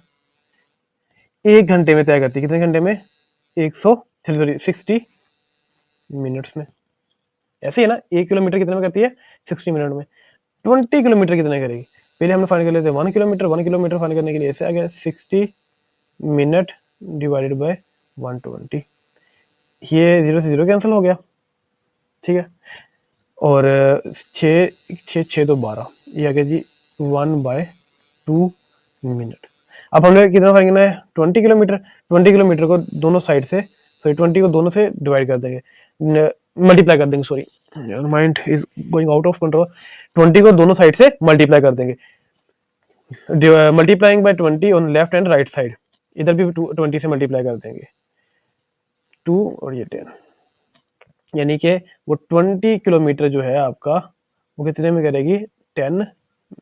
1 घंटे में तय करती है, कितने घंटे में? 60 मिनट्स में। ऐसे ही है ना, 1 किलोमीटर कितने में करती है? 60 मिनट में। 20 किलोमीटर कितने करेगी? पहले हमने फाइंड कर लेते हैं 1 किलोमीटर, 1 किलोमीटर फाइंड करने के लिए ऐसे आ गया 60 मिनट डिवाइडेड बाय 120, ये 0 से 0 कैंसिल हो गया, ठीक है, और 6 2 12, ये आ गया जी 1/2 मिनट। अब हमें कितना फाइंड करना है? 20 किलोमीटर। 20 किलोमीटर को दोनों साइड से, सॉरी 20 को दोनों से डिवाइड कर देंगे, मल्टीप्लाई कर देंगे, sorry mind is going out of control. 20 को दोनों साइड से मल्टीप्लाई कर देंगे, multiplying by 20 on left and right side, इधर भी 20 से मल्टीप्लाई कर देंगे, 2 और ये 10, यानी कि वो 20 किलोमीटर जो है आपका वो कितने में करेगी? 10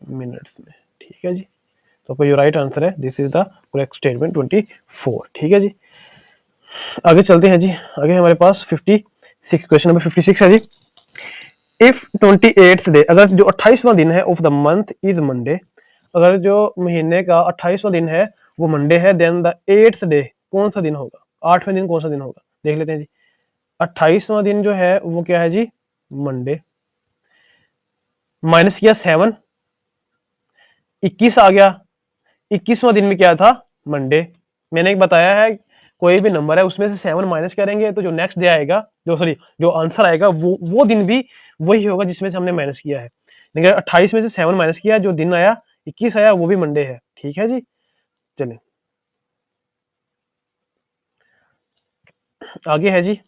मिनट्स में, ठीक है जी। तो आपका जो राइट आंसर है, this is the correct statement 24, ठीक है जी। आगे चलते हैं जी, आगे हमारे पास 56, क्वेश्चन नंबर 56 है जी। इफ 28th डे, अगर जो 28वां दिन है of the month is Monday, अगर जो महीने का 28वां दिन है वो मंडे है, देन द 8th डे कौन सा दिन होगा? 8वें दिन कौन सा दिन होगा? देख लेते हैं जी। 28वां दिन जो है वो क्या है जी? मंडे। माइनस किया 7, 21 आ गया, 21वां दिन में क्या था, मंडे। मैंने एक बताया है कोई भी नंबर है उसमें से 7 माइनस करेंगे तो जो नेक्स्ट डे आएगा, जो आंसर आएगा वो दिन भी वही होगा जिसमें से हमने माइनस किया है। लेकिन 28 में से 7 माइनस किया, जो दिन आया 21 आया, वो भी मंडे है। ठीक है जी, चलिए आगे है जी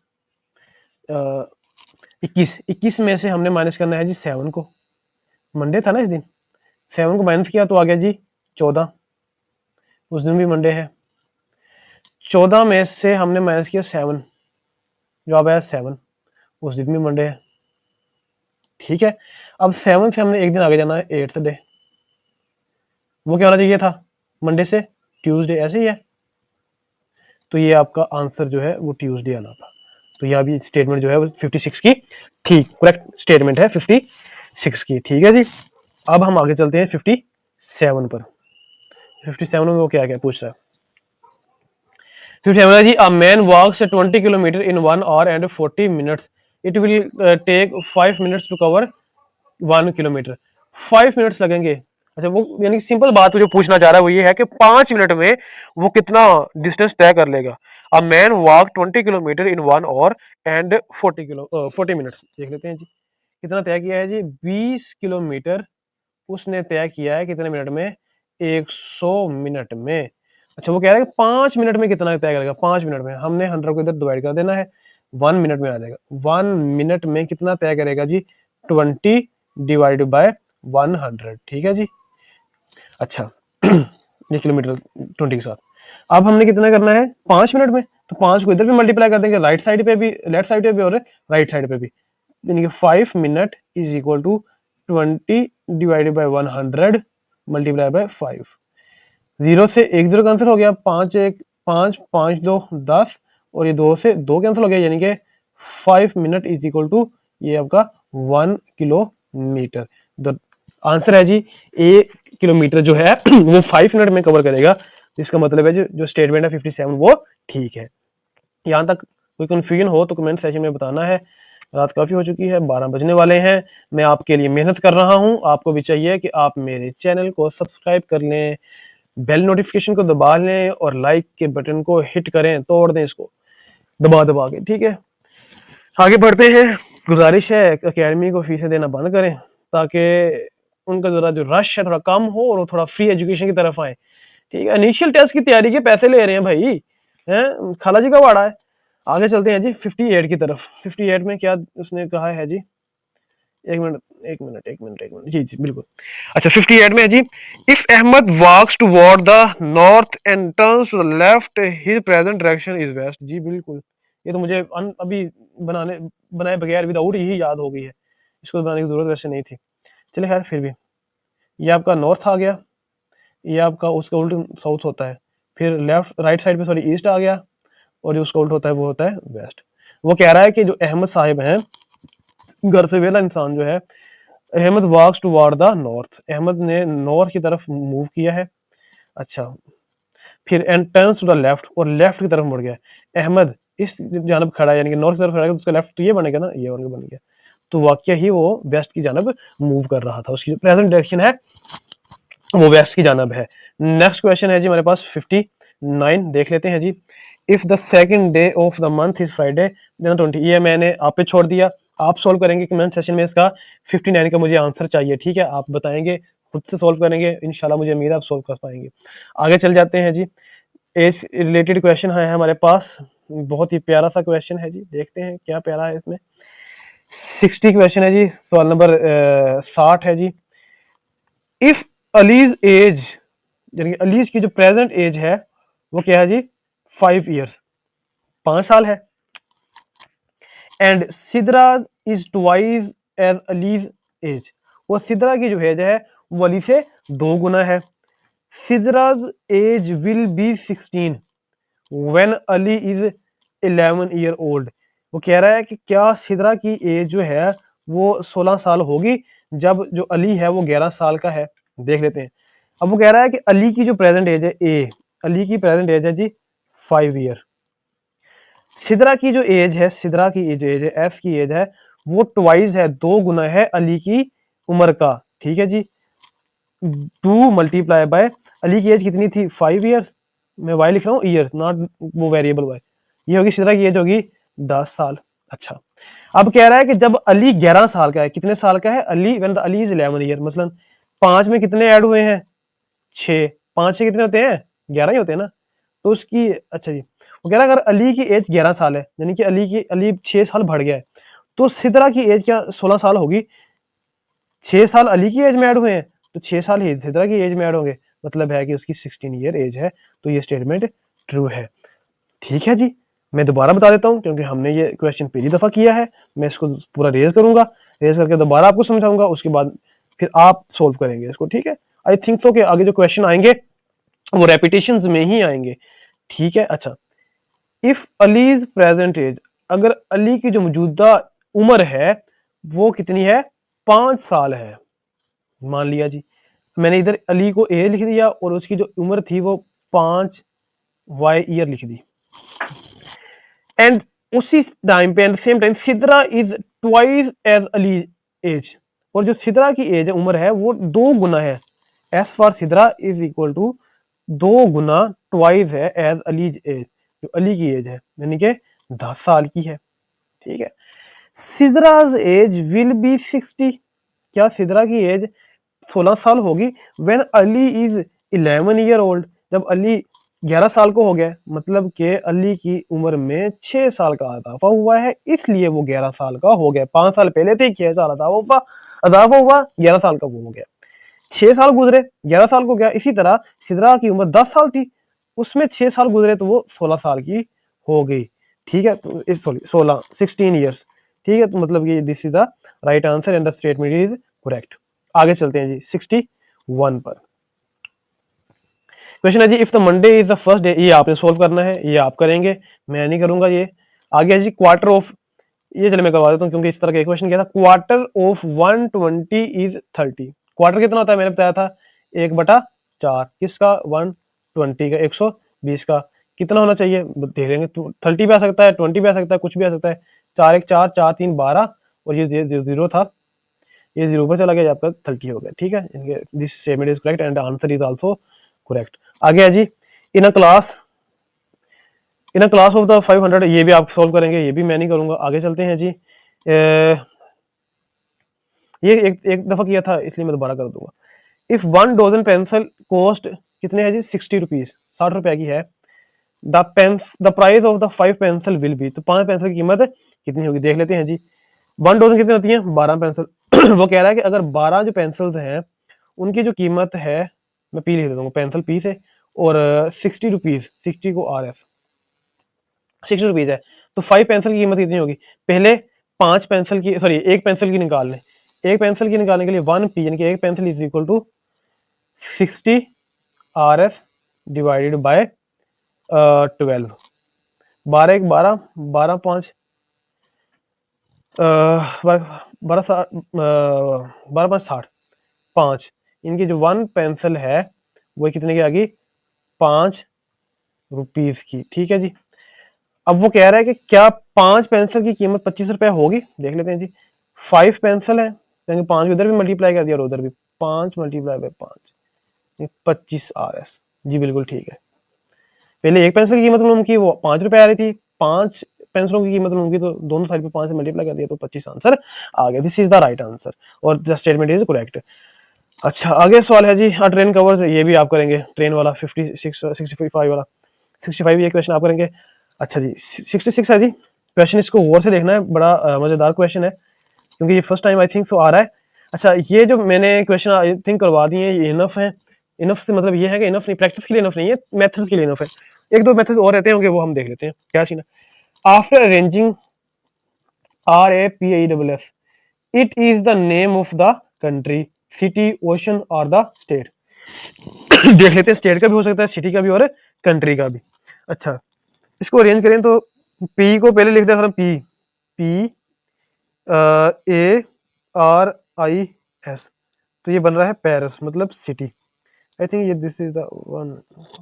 21 में से हमने माइनस करना है जी 7 को, मंडे था ना इस दिन, 7 को माइनस किया तो आ गया जी 14, उस दिन भी मंडे है। 14 में से हमने माइनस किया 7, जवाब आया 7, उस दिन भी मंडे है। ठीक है, अब 7 से हमने एक दिन आगे जाना है 8th डे, वो क्या होना चाहिए था, मंडे से ट्यूसडे, ऐसे ही है। तो ये आपका आंसर जो है वो ट्यूसडे आना था। तो यहाँ भी स्टेटमेंट जो है वो 56 की ठीक करेक्ट स्टेटमेंट है 56 की। ठीक है जी, अब हम आगे चलते हैं 57 पर। 57 में वो क्या क्या पूछ रहा है। 57 है जी, a man walks 20 kilometre in 1 hour and 40 minutes, it will take 5 minutes to cover 1 kilometre, 5 minutes लगेंगे। अच्छा, वो यानी सिंपल बात जो पूछना चाह रहा है वो ये है कि 5 मिनट में वो कितना डिस्टेंस तय कर लेगा। A man walk 20 kilometre in 1 hour and 40 minutes. देख लेते हैं जी कितना तय किया है जी, 20 किलोमीटर उसने तय किया है कितने मिनट में, 100 मिनट में। अच्छा, वो कह रहा है कि 5 मिनट में कितना तय करेगा, 5 मिनट में हमने 100 को इधर डिवाइड कर देना है, 1 मिनट में आ जाएगा। 1 मिनट में कितना तय करेगा जी, 20 डिवाइड बाय 100। ठीक है जी, अच्छा ये किलोमीटर 20 के साथ। अब हमने कितना करना है 5 मिनट में, तो 5 को इधर भी मल्टीप्लाई कर देंगे, राइट साइड पे भी, लेफ्ट साइड पे भी और राइट साइड पे भी, यानी कि 5 minute is equal to 20 divided by 100 multiply by 5। 0 से 1 0 कैंसिल हो गया, 5 1 5 5 2 10, और ये 2 से 2 कैंसिल हो गया, यानी कि 5 मिनट इज इक्वल टू ये आपका 1 किलोमीटर। द आंसर है जी 1 किलोमीटर जो है वो 5 मिनट में कवर करेगा। इसका मतलब है जो स्टेटमेंट है 57 वो ठीक है। यहाँ तक कोई कंफ्यूजन हो तो कमेंट सेशन में बताना है। रात काफ़ी हो चुकी है, 12 बजने वाले हैं, मैं आपके लिए मेहनत कर रहा हूँ। आपको भी चाहिए कि आप मेरे चैनल को सब्सक्राइब कर लें, बेल नोटिफिकेशन को दबा लें और लाइक के बटन को हिट करें, तोड़ दें इसको दबा दबा के। ठीक है, आगे बढ़ते हैं। गुजारिश है एकेडमी को फीसें देना बंद करें ताकि उनका जरा जो रश है थोड़ा कम हो और वो थोड़ा फ्री एजुकेशन की तरफ आए। ठीक है, इनिशियल टेस्ट की तैयारी के पैसे ले रहे हैं भाई, हैं खाला जी का वाड़ा है। आगे चलते हैं जी 58 की तरफ। 58 में क्या उसने कहा है जी, एक मिनट जी जी बिल्कुल। अच्छा, 58 में है जी, if Ahmed walks toward the north and turns to the left his present direction is west. जी बिल्कुल, ये तो मुझे अभी बनाए बगैर विदाउट यही याद हो गई है, इसको बनाने की जरूरत वैसे नहीं थी। चलिए खैर, फिर भी ये आपका नॉर्थ आ गया, ये आपका उसका उल्ट साउथ होता है, फिर लेफ्ट राइट साइड पे सॉरी ईस्ट आ गया, और जो उसका उल्ट होता है वो होता है वेस्ट। वो कह रहा है कि जो अहमद साहिब हैं, घर से वेला इंसान जो है, Ahmed walks toward the north, Ahmed ने नॉर्थ की तरफ मूव किया है। अच्छा, फिर and turns to the left, और लेफ्ट की तरफ मुड़ गया। अहमद इस जानब खड़ा है, यानी कि नॉर्थ की तरफ खड़ा है, तो उसका लेफ्ट तो ये बनेगा ना, ये बन गया, तो वाकया ही वो वेस्ट की जानब मूव कर रहा था। उसकी जो प्रेजेंट डायरेक्शन है वो वेस्ट की जानब है। नेक्स्ट क्वेश्चन है जी हमारे पास 59, देख लेते हैं जी। If the second day of the month is Friday then 20, ये मैंने आप पे छोड़ दिया, आप सॉल्व करेंगे कमेंट सेशन में। इसका 59 का मुझे आंसर चाहिए। ठीक है, आप बताएंगे, खुद से सॉल्व करेंगे, इंशाल्लाह मुझे उम्मीद है आप सॉल्व कर पाएंगे। आगे चल जाते हैं जी, एज रिलेटेड क्वेश्चन है हमारे पास, बहुत ही प्यारा सा क्वेश्चन है जी, देखते हैं क्या प्यारा है इसमें। 60 क्वेश्चन है जी, सवाल नंबर 60 है जी। इफ अलीज एज, यानी कि अलीज की जो प्रेजेंट एज है वो क्या है जी, 5 ईयर्स, 5 साल है। And Sidra is twice age Ali's age, वो सिद्रा की जो एज है वो अली से 2 गुना है। Sidraj age will be 16 when Ali is 11 year old. वो कह रहा है कि क्या सिद्रा की एज जो है वो 16 साल होगी जब जो अली है वो 11 साल का है। देख लेते हैं। अब वो कह रहा है कि अली की जो प्रेजेंट एज है ए, अली की प्रेजेंट एज है जी 5 ईयर। सिद्रा की जो एज है, सिद्रा की एज है, एफ की एज है वो ट्वाइस है, 2 गुना है अली की उम्र का। ठीक है जी, 2 मल्टीप्लाई बाय अली की एज कितनी थी 5 ईयर्स, मैं वाई लिख रहा हूँ ईयर नॉट वो वेरिएबल वाई, ये होगी सिद्रा की एज होगी 10 साल। अच्छा अब कह रहा है कि जब अली 11 साल का है, कितने साल का है Ali, when the Ali is 11 year, मतलब 5 में कितने ऐड हुए हैं 6, 5 से कितने होते हैं 11 ही होते हैं ना, तो उसकी अच्छा जी वो कह रहा है अगर अली की एज 11 साल है यानी कि अली 6 साल बढ़ गया है, तो सिद्रा की एज क्या 16 साल होगी, 6 साल अली की एज में ऐड हुए हैं तो 6 साल ही सिद्रा की एज में ऐड होंगे, मतलब है कि उसकी 16 ईयर एज है, तो ये स्टेटमेंट ट्रू है। ठीक है जी, मैं दोबारा बता देता हूँ क्योंकि हमने ये क्वेश्चन पहली दफा किया है, मैं इसको पूरा रेज करूंगा, रेज करके दोबारा आपको समझाऊंगा, उसके बाद फिर आप सोल्व करेंगे इसको। ठीक है, आई थिंक सो कि आगे जो क्वेश्चन आएंगे वो रेपिटेशंस में ही आएंगे। ठीक है, अच्छा इफ अलीज प्रेजेंट एज, अगर अली की जो मौजूदा उम्र है वो कितनी है 5 साल है, मान लिया जी, मैंने इधर अली को ए लिख दिया और उसकी जो उम्र थी वो 5 वाई ईयर लिख दी, एंड उसी टाइम पे and same time Sidra is twice age Ali age, और जो सिद्रा की एज उम्र है वो 2 गुना है, S for Sidra is equal to 2 गुना ट्वाइस है एज अली एज, जो अली की एज है यानी कि 10 साल की है। ठीक है, सिद्राज एज विल बी 60, क्या सिद्रा की एज 16 साल होगी when Ali is 11 year old, जब अली 11 साल को हो गया, मतलब कि अली की उम्र में 6 साल का इजाफा हुआ है, इसलिए वो 11 साल का हो गया। 5 साल पहले थे 6 साल इजाफा हुआ 11 साल का वो हो गया, 6 साल गुजरे 11 साल को गया। इसी तरह सिद्रा की उम्र 10 साल थी, उसमें 6 साल गुजरे तो वो 16 साल की हो गई। ठीक है, तो सॉरी 16 ईयर्स। ठीक है, तो मतलब कि this is the right answer and the statement is correct. आगे चलते हैं जी 61 पर। क्वेश्चन है जी if the Monday is the first day, ये आपने सोल्व करना है, ये आप करेंगे, मैं नहीं करूंगा ये। आगे है जी क्वार्टर ऑफ, ये चले मैं करवा देता हूँ क्योंकि इस तरह का क्वेश्चन किया था, क्वार्टर ऑफ 120 इज 30, क्वार्टर कितना होता है मैंने बताया था 1/4, किसका 120 का, 120 का कितना होना चाहिए देख लेंगे, 30 भी आ सकता है 20 भी आ सकता है कुछ भी आ सकता है, 4 1 4 4 3 12 और ये 0 था, ये 0 पर चला गया, आपका 30 हो गया। ठीक है, this statement is correct and answer is also correct. आगे है जी इन अ क्लास ऑफ द 500, ये भी आप सॉल्व करेंगे, ये भी मैं नहीं करूंगा। आगे चलते हैं जी, ये एक दफा किया था इसलिए मैं दोबारा कर दूंगा। इफ 1 डजन पेंसिल कॉस्ट कितने है जी 60 रुपीज, 60 रुपए की है, the price of the 5 pencil will be, तो 5 पेंसिल की कीमत कितनी होगी देख लेते हैं जी। 1 डजन कितनी होती है 12 पेंसिल वो कह रहा है कि अगर 12 जो पेंसिल्स हैं उनकी जो कीमत है, मैं पी लिख देता हूँ पेंसिल पी से, और 60 रुपीज, 60 को आर एफ 60 रुपीज है, तो 5 पेंसिल की कीमत कितनी होगी, पहले 5 पेंसिल की सॉरी 1 पेंसिल की निकाल लें, 1 पेंसिल की निकालने के लिए 1 पी यानी कि 1 pencil is equal to 60 R F divided by 12, 12 1 12 12 5 12 5 60, 5 इनकी जो 1 पेंसिल है वो कितने की आ गई 5 रुपीज की। ठीक है जी, अब वो कह रहा है कि क्या 5 पेंसिल की कीमत 25 रुपए होगी, देख लेते हैं जी। 5 पेंसिल है, 5 इधर भी मल्टीप्लाई कर दिया और उधर भी 5 मल्टीप्लाई बाय 5, 25 आर एस, जी बिल्कुल ठीक है। पहले 1 पेंसिल की कीमत मालूम की वो 5 रुपए आ रही थी, 5 पेंसिलों की कीमत मालूम की तो दोनों साइड पे 5 से मल्टीप्लाई कर दिया तो 25 आंसर आ गया। This is the right answer और द स्टेटमेंट इज करेक्ट। अच्छा आगे सवाल है जी, ट्रेन कवर्स, ये भी आप करेंगे, ट्रेन वाला 65 वाला 65 ये क्वेश्चन आप करेंगे। अच्छा जी 66 है जी, क्वेश्चन इसको गौर से देखना है, बड़ा मजेदार क्वेश्चन है क्योंकि ये first time I think so आ रहा है। अच्छा ये जो मैंने क्वेश्चन आई थिंक करवा दिए ये इनफ है, इनफ से मतलब ये है कि इनफ नहीं, प्रैक्टिस के लिए इनफ नहीं है, मेथड्स के लिए इनफ है। एक दो मेथड्स और रहते होंगे वो हम देख लेते हैं क्या सीन है। After arranging RAPAESS, it is the name of the country, city, ocean और द स्टेट देख लेते हैं, स्टेट का भी हो सकता है, सिटी का भी और कंट्री का भी। अच्छा इसको अरेंज करें तो पी को पहले लिख दें हम, P ARIS, तो ये बन रहा है पेरिस मतलब सिटी। आई थिंक ये this is the one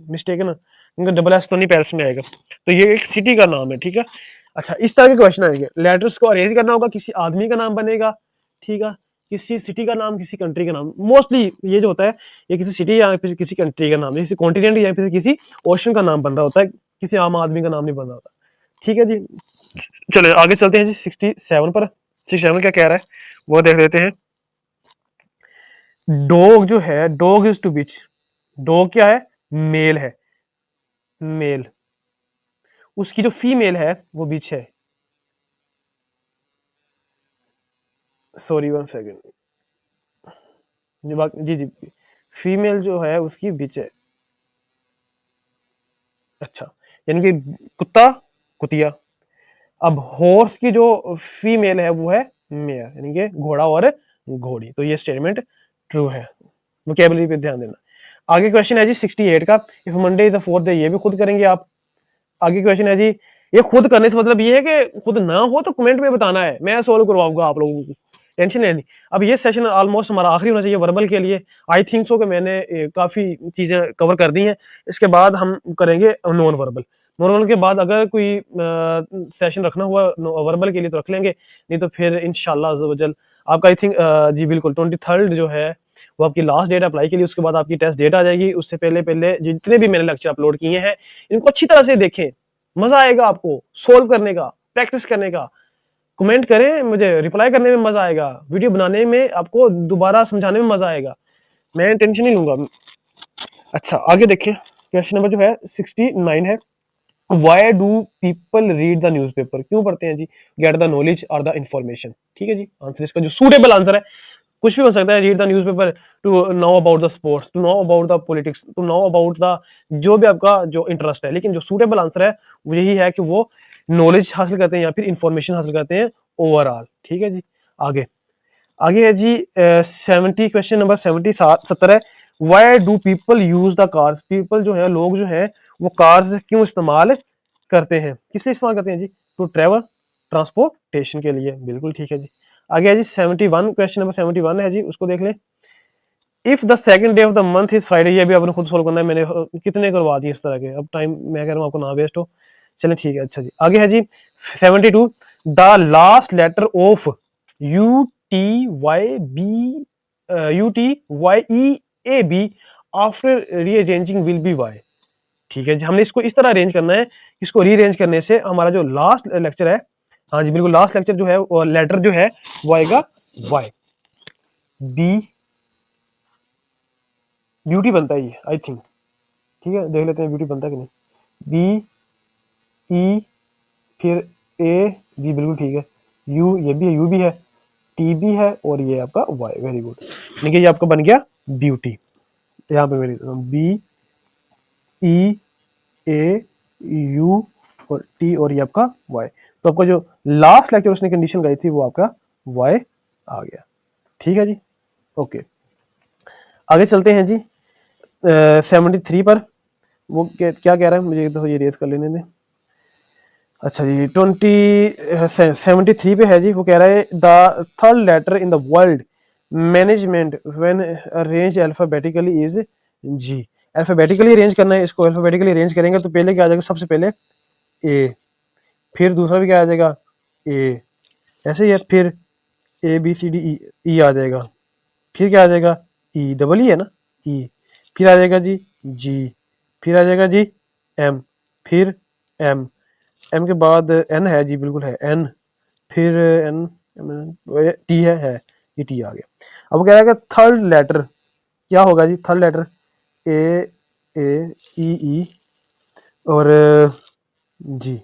mistake है ना, इनका डबल एस तो नहीं पेरिस में आएगा, तो ये एक सिटी का नाम है। ठीक है, अच्छा इस तरह के क्वेश्चन आएंगे, लेटर्स को अरेंज करना होगा, किसी आदमी का नाम बनेगा, ठीक है, किसी सिटी का नाम, किसी कंट्री का नाम। मोस्टली ये जो होता है ये किसी सिटी या फिर किसी कंट्री का नाम, किसी कॉन्टिनेंट या फिर किसी ओशन का नाम बन रहा होता है, किसी आम आदमी का नाम नहीं बन रहा होता। ठीक है जी, चलिए आगे चलते हैं जी 67 पर। 67 क्या कह रहा है वो देख लेते हैं। डॉग जो है, dog is to bitch, dog क्या है, मेल है, मेल। उसकी जो फीमेल है वो बिच है। सॉरी 1 सेकेंड जी जी, फीमेल जो है उसकी बिच है। अच्छा, यानी कि कुत्ता कुतिया। अब हॉर्स की जो फीमेल है वो है मेयर, यानी कि घोड़ा और घोड़ी। तो ये स्टेटमेंट ट्रू है, वोकैबुलरी पे ध्यान देना। आगे क्वेश्चन है जी 68 का, if Monday is the fourth day, ये भी खुद करेंगे आप। आगे क्वेश्चन है जी, ये खुद करने से मतलब ये है कि खुद ना हो तो कमेंट में बताना है, मैं सोल्व करवाऊंगा आप लोगों को, टेंशन लेनी। अब ये सेशन ऑलमोस्ट हमारा आखिरी होना चाहिए वर्बल के लिए। आई थिंक सो कि मैंने काफी चीजें कवर कर दी हैं। इसके बाद हम करेंगे नॉन वर्बल। नॉन वर्बल के बाद अगर कोई सेशन रखना हुआ वर्बल के लिए तो रख लेंगे, नहीं तो फिर इंशाल्लाह अज़्ज़ व जल आपका आई थिंक जी बिल्कुल 23 जो है वो आपकी लास्ट डेट अप्लाई के लिए। उसके बाद आपकी टेस्ट डेट आ जाएगी। उससे पहले पहले जितने भी मैंने लेक्चर अपलोड किए हैं इनको अच्छी तरह से देखें, मजा आएगा आपको सोल्व करने का, प्रैक्टिस करने का। कमेंट करें, मुझे रिप्लाई करने में मजा आएगा, वीडियो बनाने में आपको दोबारा समझाने में मजा आएगा, मैं टेंशन नहीं लूंगा। अच्छा आगे देखिए, क्वेश्चन नंबर जो है 69 है, why do people read the newspaper, क्यों पढ़ते हैं जी, गेट द नॉलेज और द इंफॉर्मेशन। ठीक है जी, आंसर इसका जो सूटेबल आंसर है कुछ भी बन सकता है। Read the newspaper to know about the sports, to know about the politics, to know about the जो भी आपका जो इंटरेस्ट है। लेकिन जो सूटेबल आंसर है वो यही है कि वो नॉलेज हासिल करते हैं या फिर इंफॉर्मेशन हासिल करते हैं ओवरऑल। ठीक है जी, आगे आगे है जी 70, क्वेश्चन नंबर 70 है, why do people use the cars, people जो है लोग जो है वो कार्स क्यों इस्तेमाल करते हैं, किस लिए इस्तेमाल करते हैं जी, टू ट्रेवल, ट्रांसपोर्टेशन के लिए। बिल्कुल ठीक है जी। आगे है जी 71, क्वेश्चन नंबर 71 है जी, उसको देख लें। If the second day of the month is Friday, ये भी आपने खुद सोल्व करना है, मैंने कितने करवा दिए इस तरह के, अब टाइम मैं कह रहा हूँ आपको ना वेस्ट हो। चलें ठीक है। अच्छा जी, आगे है जी 72, the last letter of U T Y B U T Y E A B after rearranging will be Y. ठीक है जी, हमने इसको इस तरह अरेंज करना है, इसको रीअरेंज करने से हमारा जो लास्ट लेक्चर है, हाँ जी बिल्कुल लास्ट लेक्चर जो है वो लेटर जो है वो आएगा वाई, बी ब्यूटी बनता है ये आई थिंक। ठीक है, देख लेते हैं ब्यूटी बनता है कि नहीं। बी ई फिर ए बी, बिल्कुल ठीक है। यू ये भी है, यू भी है, टी भी है और ये आपका वाई, वेरी गुड। देखिए ये आपका बन गया ब्यूटी। यहाँ पे मेरी बी ई ए यू और टी और ये आपका वाई। तो आपका जो लास्ट लेक्चर उसने कंडीशन गई थी वो आपका वाई आ गया। ठीक है जी, ओके आगे चलते हैं जी 73 पर। वो क्या कह रहा है, मुझे तो ये रेज कर लेने दें। अच्छा जी 73 पे है जी, वो कह रहा है the third letter in the world management when arrange alphabetically is जी। अल्फाबेटिकली अरेंज करना है, इसको अल्फाबेटिकली अरेंज करेंगे तो पहले क्या आ जाएगा, सबसे पहले ए, फिर दूसरा भी क्या आ जाएगा ए, ऐसे ही है, फिर A B C D E आ जाएगा, फिर क्या आ जाएगा ई, डबल ई है ना ई, फिर आ जाएगा जी जी, फिर आ जाएगा जी एम, फिर एम, एम के बाद एन है जी बिल्कुल है एन, फिर एन टी है ये टी आ गया। अब वो कह रहा है कि थर्ड लेटर क्या होगा जी, थर्ड लेटर ए ई और जी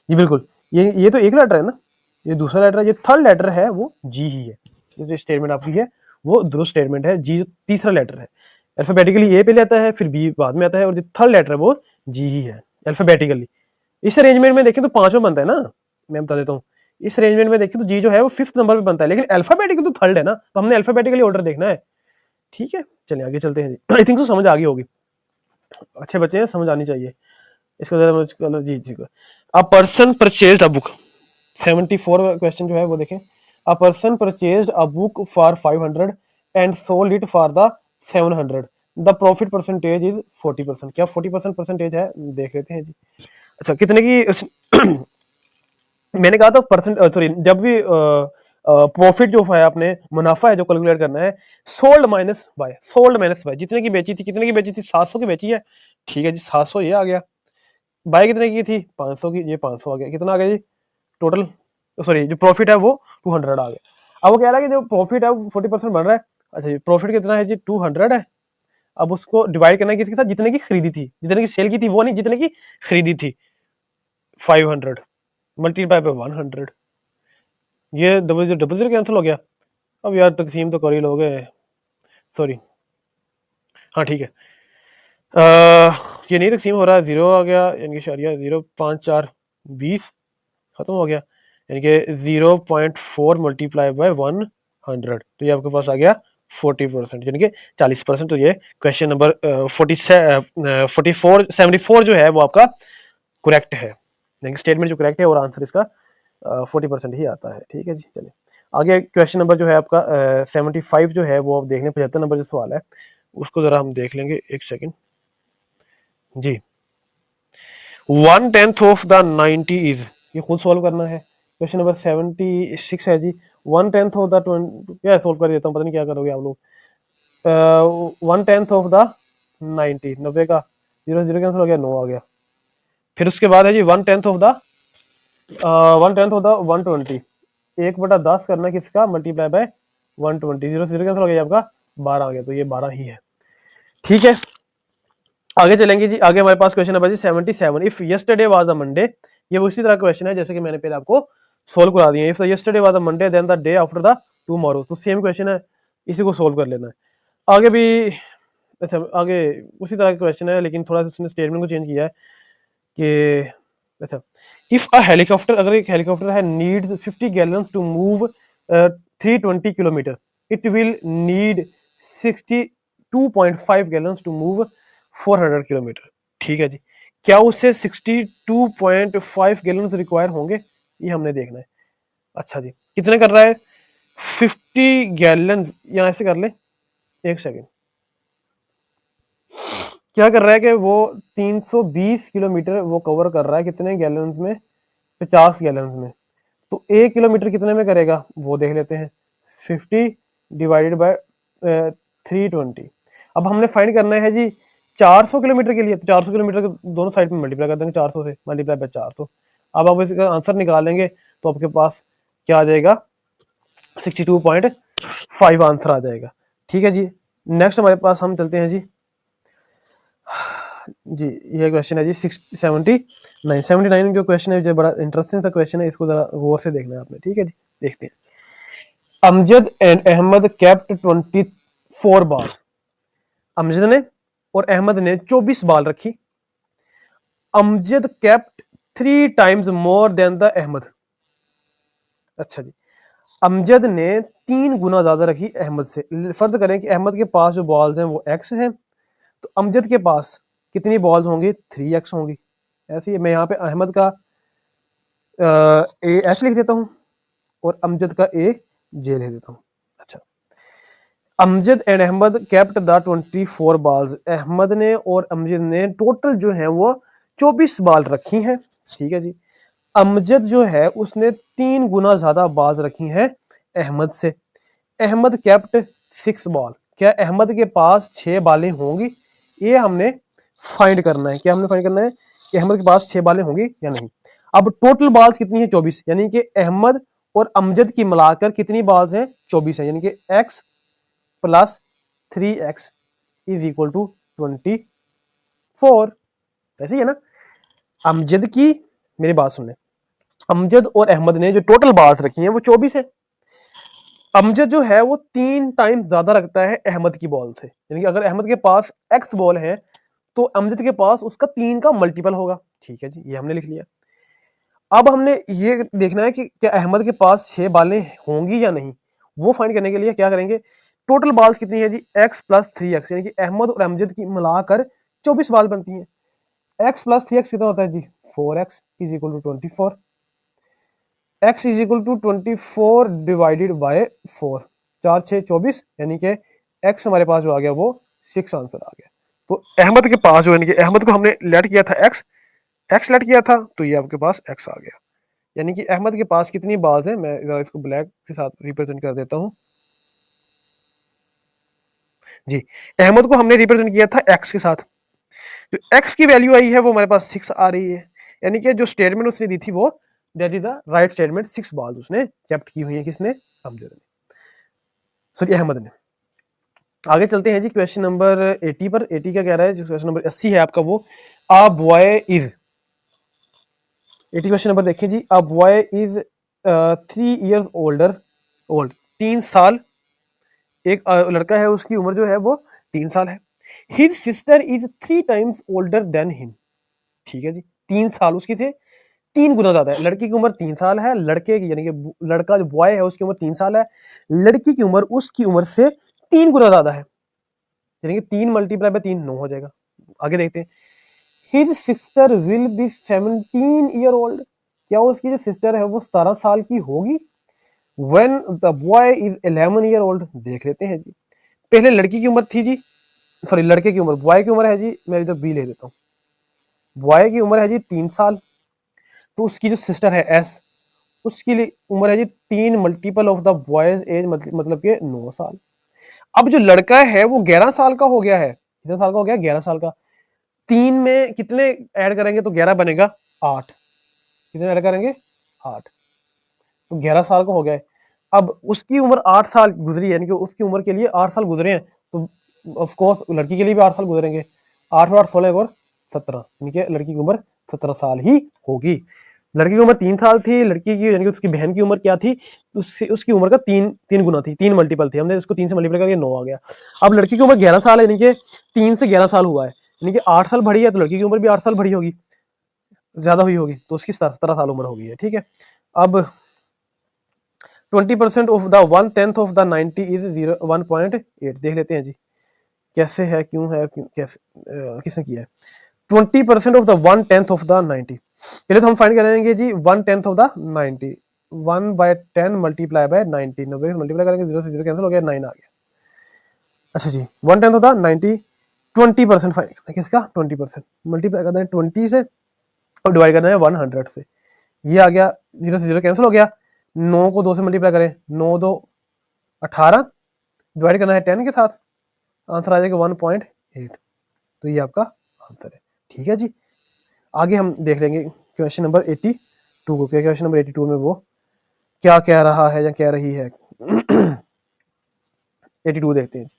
जी बिल्कुल, ये तो एक लेटर है ना, ये दूसरा लेटर है, ये थर्ड लेटर है वो जी ही है। ये जो स्टेटमेंट आपकी है वो दुरुस्त स्टेटमेंट है, जी तीसरा लेटर है। अल्फाबेटिकली ए पहले आता है फिर बी बाद में आता है और जो थर्ड लेटर है वो जी ही है अल्फाबेटिकली। इस अरेंजमेंट में देखें तो पांचवा बनता है ना, मैं बता देता हूँ। इस अरेंजमेंट में देखें तो जी जो है वो 5th नंबर पे बनता है, लेकिन अल्फाबेटिकल तो थर्ड है ना, तो हमने अल्फाबेटिकली ऑर्डर देखना है। ठीक है, चलिए आगे चलते हैं जी। आई थिंक तो समझ आ गई होगी, अच्छे बच्चे हैं, समझ आनी चाहिए इसको जरा जी ठीक है। A person purchased a book, 74 question जो है वो देखें। A person purchased a book for 500 and sold it for the 700, the profit percentage is 40%। क्या 40% परसेंटेज है, देख लेते हैं जी। अच्छा कितने की मैंने कहा था परसेंट, सॉरी जब भी प्रॉफिट जो है आपने मुनाफा है जो कैलकुलेट करना है, सोल्ड माइनस बाय जितने की बेची थी, कितने की बेची थी, 700 की बेची है, ठीक है जी, 700 ये आ गया। बाय कितने की थी, 500 की, ये 500 आ गया, कितना आ गया जी टोटल, सॉरी जो प्रॉफिट है वो 200 आ गया। अब वो कह रहा है कि जो प्रॉफिट है वो 40% बन रहा है। अच्छा जी, प्रॉफिट कितना है जी, 200 है। अब उसको डिवाइड करना है किसके साथ, जितने की खरीदी थी, जितने की सेल की थी वो नहीं, जितने की खरीदी थी, 500 मल्टीप्लाई बाय 100। ये डबल जीरो कैंसिल हो गया। अब यार तकसीम तो कर ही लोगे, सॉरी, हाँ ठीक है। ये नहीं तकसीम हो रहा है, जीरो आ गया, यानी कि शरिया 0.5 4 20 खत्म हो गया, यानी कि 0.4 मल्टीप्लाई बाय 100, तो ये आपके पास आ गया 40%, यानी कि 40%। तो ये क्वेश्चन नंबर 74 जो है वो आपका करेक्ट है, यानी स्टेटमेंट जो करेक्ट है और आंसर इसका 40% ही आता है। ठीक है जी, चलिए आगे क्वेश्चन नंबर जो है आपका 75 जो है वो आप देख लें, 75 नंबर जो सवाल है उसको जरा हम देख लेंगे, एक सेकंड जी। 1/10 ऑफ द 90 इज, ये खुद सॉल्व करना है। क्वेश्चन नंबर 76 है जी। 1/10 ऑफ द 20, क्या सॉल्व कर देता हूँ, पता नहीं क्या करोगे आप लोग। 1/10 ऑफ द 90, 90 का 0 कैंसिल हो गया, 9 आ गया। फिर उसके बाद है जी 1/10 ऑफ द 120, 1/10 करना किसका, मल्टीप्लाई बाय 120, 0 कैंसिल हो गया आपका 12 आ गया, तो ये 12 ही है। ठीक है, आगे चलेंगे जी। आगे हमारे पास क्वेश्चन नंबर जी 77, if yesterday was a Monday, ये उसी तरह क्वेश्चन है जैसे कि मैंने पहले आपको सोल्व करा दिया। If yesterday was a Monday then the day after the tomorrow, तो सेम क्वेश्चन है, इसी को सोल्व कर लेना है। आगे भी अच्छा, आगे उसी तरह का क्वेश्चन है लेकिन थोड़ा सा उसने स्टेटमेंट को चेंज किया है कि अच्छा, इफ अ हेलीकॉप्टर, अगर एक हेलीकॉप्टर है needs 50 gallons to move 320 kilometre, it will need 62.5 gallons to move 400 kilometre. ठीक है जी, क्या उससे 62.5 गैलन्स रिक्वायर होंगे, ये हमने देखना है। अच्छा जी, कितने कर रहा है, 50 गैलन्स, यहाँ ऐसे कर ले, एक सेकेंड, क्या कर रहा है कि वो 320 किलोमीटर वो कवर कर रहा है, कितने गैलन्स में, 50 गैलन्स में। तो 1 किलोमीटर कितने में करेगा वो देख लेते हैं, 50 डिवाइडेड बाय 320। अब हमने फाइंड करना है जी 400 किलोमीटर के लिए, तो 400 किलोमीटर को दोनों साइड में मल्टीप्लाई कर देंगे, 400 से मल्टीप्लाई बाय 400। अब आप इसका आंसर निकालेंगे तो आपके पास क्या आ जाएगा, 62.5 आंसर आ जाएगा। ठीक है जी, नेक्स्ट हमारे पास हम चलते हैं जी। जी ये क्वेश्चन है जी 79 जो क्वेश्चन है जो बड़ा इंटरेस्टिंग सा क्वेश्चन है, इसको जरा गौर से देखना है आपने। ठीक है जी, देखते हैं। Amjad and Ahmed kept 24 balls, Amjad ने और अहमद ने 24 बॉल रखी। Amjad kept 3 times more than the Ahmed. अच्छा जी, अमजद ने 3 गुना ज्यादा रखी अहमद से। फर्ज करें कि अहमद के पास जो बॉल्स हैं वो एक्स हैं, तो अमजद के पास कितनी बॉल्स होंगी, 3x होंगी। ऐसे ही मैं यहाँ पे अहमद का ए एच लिख देता हूँ और अमजद का ए जे लिख देता हूँ। अच्छा, Amjad and Ahmed kept the 24 balls, Ahmed ने और अमजद ने टोटल जो है वो 24 बॉल रखी हैं। ठीक है जी, अमजद जो है उसने 3 गुना ज्यादा बॉल्स रखी हैं अहमद से। अहमद केप्ट 6 बॉल, क्या अहमद के पास 6 बालें होंगी, ये हमने फाइंड करना है। क्या हमने फाइंड करना है कि अहमद के पास 6 बालें होंगी या नहीं। अब टोटल बॉल्स कितनी है, 24, यानी कि अहमद और अमजद की मिलाकर कितनी बॉल्स हैं, 24 है, यानी कि x plus 3x is equal to 24। ऐसे ही है ना। अमजद की, मेरी बात सुन ले, अमजद और अहमद ने जो टोटल बॉल्स रखी हैं वो 24 है। अमजद जो है वो 3 टाइम्स ज्यादा रखता है अहमद की बॉल से, यानी कि अगर अहमद के पास x बॉल है तो अमजद के पास उसका 3 का मल्टीपल होगा। ठीक है जी, ये हमने लिख लिया। अब हमने ये देखना है कि क्या अहमद के पास 6 बालें होंगी या नहीं। वो फाइंड करने के लिए क्या करेंगे, टोटल बॉल्स कितनी है जी, x प्लस 3x, यानी कि अहमद और अमजद की मिलाकर 24 बाल बनती हैं। x प्लस 3x कितना होता है जी, 4x is equal to 24। x is equal to 24 divided by 4, 4 6 24, यानी कि x हमारे पास जो आ गया वो 6 आंसर आ गया। तो अहमद के पास जो, यानी कि अहमद को हमने लेट किया था x लेट किया था, तो ये आपके पास x आ गया। यानी कि अहमद के पास कितनी बॉल्स हैं, मैं जरा इसको ब्लैक के साथ रिप्रेजेंट कर देता हूँ जी। अहमद को हमने रिप्रेजेंट किया था एक्स के साथ, जो एक्स की वैल्यू आई है वो हमारे पास 6 आ रही है, यानी कि जो स्टेटमेंट उसने दी थी वो that is the right statement. 6 balls उसने कैप्ट की हुई है, किसने, अमजद ने, सॉरी अहमद ने। आगे चलते हैं जी क्वेश्चन नंबर 80 पर। 80 क्या कह रहा है, जो क्वेश्चन नंबर 80 है आपका वो, a boy is, 80 question number देखिए जी, a boy is 3 years old, 3 साल, एक लड़का है उसकी उम्र जो है वो 3 साल है। His sister is 3 times older than him, ठीक है जी, 3 साल उसकी थे, 3 गुना ज्यादा है। लड़की की उम्र 3 साल है, लड़के की यानी कि लड़का जो बॉय है उसकी उम्र 3 साल है, लड़की की उम्र उसकी उम्र से 3 गुना ज्यादा है, यानी कि 3 × 3 9 हो जाएगा। आगे देखते हैं, his sister will be 17 year old, क्या उसकी जो सिस्टर है वो 17 साल की होगी। When the boy is 11 year old, देख लेते हैं जी। पहले लड़की की उम्र थी जी, सॉरी लड़के की उम्र, बॉय की उम्र है जी, मैं इधर बी ले देता हूँ, बॉय की उम्र है जी 3 साल, तो उसकी जो सिस्टर है एस, उसकी उम्र है जी 3 multiple of the boys age, मतलब के 9 साल। अब जो लड़का है वो 11 साल का हो गया है, कितने साल का हो गया, 11 साल का। 3 में कितने ऐड करेंगे तो 11 बनेगा 8, कितने ऐड करेंगे 8, तो 11 साल का हो गया है। अब उसकी उम्र 8 साल गुजरी है, यानी कि उसकी उम्र के लिए 8 साल गुजरे हैं, तो ऑफ कोर्स लड़की के लिए भी 8 साल गुजरेंगे, 8 और 8 16 और 17, यानी कि लड़की की उम्र 17 साल ही होगी। लड़की की उम्र 3 साल थी, लड़की की यानी कि उसकी बहन की उम्र क्या थी, उसकी उम्र का 3 गुना थी, 3 मल्टीपल थी, हमने उसको 3 से मल्टीपल करके 9 आ गया। अब लड़की की उम्र 11 साल है, यानी कि 3 से 11 साल हुआ है, यानी कि 8 साल बढ़ी है, तो लड़की की उम्र भी 8 साल बढ़ी होगी, ज्यादा हुई होगी, तो उसकी 17 साल उम्र हो गई है, ठीक है। अब 20% of the 1/10 of the 90 is 1.8, देख लेते हैं जी कैसे है, क्यों है, कैसे किसने किया है। 20% ऑफ द 1/10 ऑफ द 90, पहले तो हम फाइंड करेंगे जी 1/10 of the 90, 1/10 multiply by 90, 90 multiply करेंगे, 0 से 0 कैंसिल हो गया, 9 आ गया। अच्छा जी 1/10 ऑफ द 90, 20% फाइंड करना है, किसका 20%, मल्टीप्लाई करना है 20 से और डिवाइड करना है 100 से, ये आ गया, 0 से 0 कैंसिल हो गया, 9 को 2 से मल्टीप्लाई करें, 9 2 18, डिवाइड करना है 10 के साथ, आंसर आ जाएगा 1.8, तो ये आपका आंसर है, ठीक है जी। आगे हम देख लेंगे क्वेश्चन नंबर 82 को, क्या क्वेश्चन नंबर 82 में वो क्या कह रहा है या कह रही है। 82 देखते हैं जी,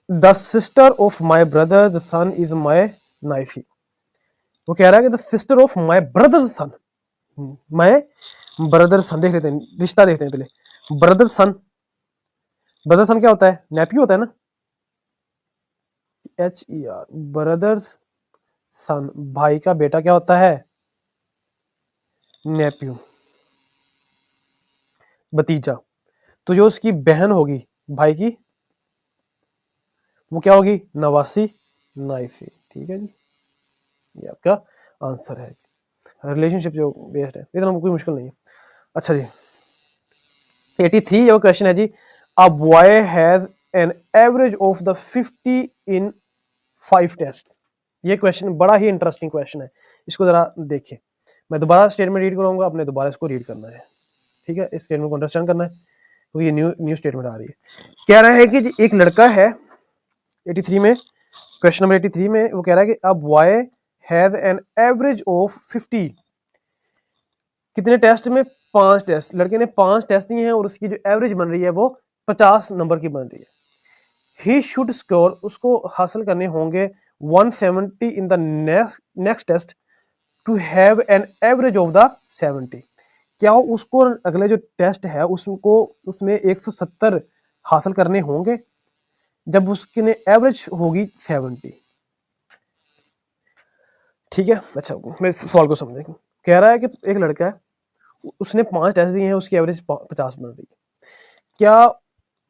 the sister of my brother the son is my nephew, वो कह रहा है कि the sister of my brother son, my brother son, देख लेते हैं रिश्ता देखते हैं पहले। ब्रदर सन, ब्रदर सन क्या होता है, नेफ्यू होता है ना, HER, ब्रदर्स सन, भाई का बेटा क्या होता है, नेफ्यू, भतीजा। तो जो उसकी बहन होगी भाई की, वो क्या होगी, नवासी, नाइफी, ठीक है जी, ये आपका आंसर है। रिलेशनशिप जो बेस्ड है, इतना कोई मुश्किल नहीं है। अच्छा जी 83 ये क्वेश्चन है जी, a boy has an average of the 50 in 5 test, ये क्वेश्चन बड़ा ही इंटरेस्टिंग क्वेश्चन है, इसको जरा देखिए। मैं दोबारा स्टेटमेंट रीड करूंगा, अपने दोबारा इसको रीड करना है, ठीक है, इस स्टेटमेंट को अंडरस्टैंड करना है, तो ये न्यू स्टेटमेंट आ रही है। कह रहा है कि जी एक लड़का है, 83 में, क्वेश्चन नंबर 83 में वो कह रहा है कि अ boy has an average of 50, कितने टेस्ट में, 5 टेस्ट, लड़के ने 5 टेस्ट दिए हैं और उसकी जो एवरेज बन रही है वो 50 नंबर की बन रही है। ही शुड स्कोर, उसको हासिल करने होंगे 170 in the next test to have an average of the 70, क्या उसको अगले जो टेस्ट है उसको उसमें 170 हासिल करने होंगे जब उसकी एवरेज होगी 70, ठीक है। अच्छा मैं सवाल को समझे, कह रहा है कि एक लड़का है, उसने 5 टेस्ट दिए हैं, उसकी एवरेज 50 बन रही है, क्या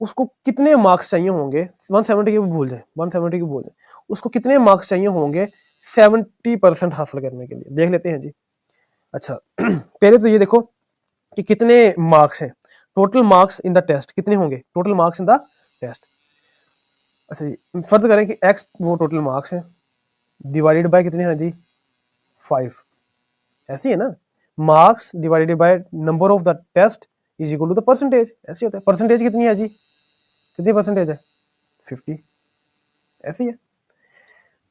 उसको कितने मार्क्स चाहिए होंगे, 170 की भी भूल जाए, 170 की भूल जाए, उसको कितने मार्क्स चाहिए होंगे 70% हासिल करने के लिए, देख लेते हैं जी। अच्छा पहले तो ये देखो कि कितने मार्क्स हैं, total marks in the test कितने होंगे, total marks in the test. अच्छा जी फर्ज करें कि एक्स वो टोटल मार्क्स हैं, डिवाइडेड बाय कितने हैं जी 5, ऐसी है ना, marks divided by number of the test is equal to the percentage. ऐसे होता है। परसेंटेज कितनी है जी, कितनी परसेंटेज है 50, ऐसी है।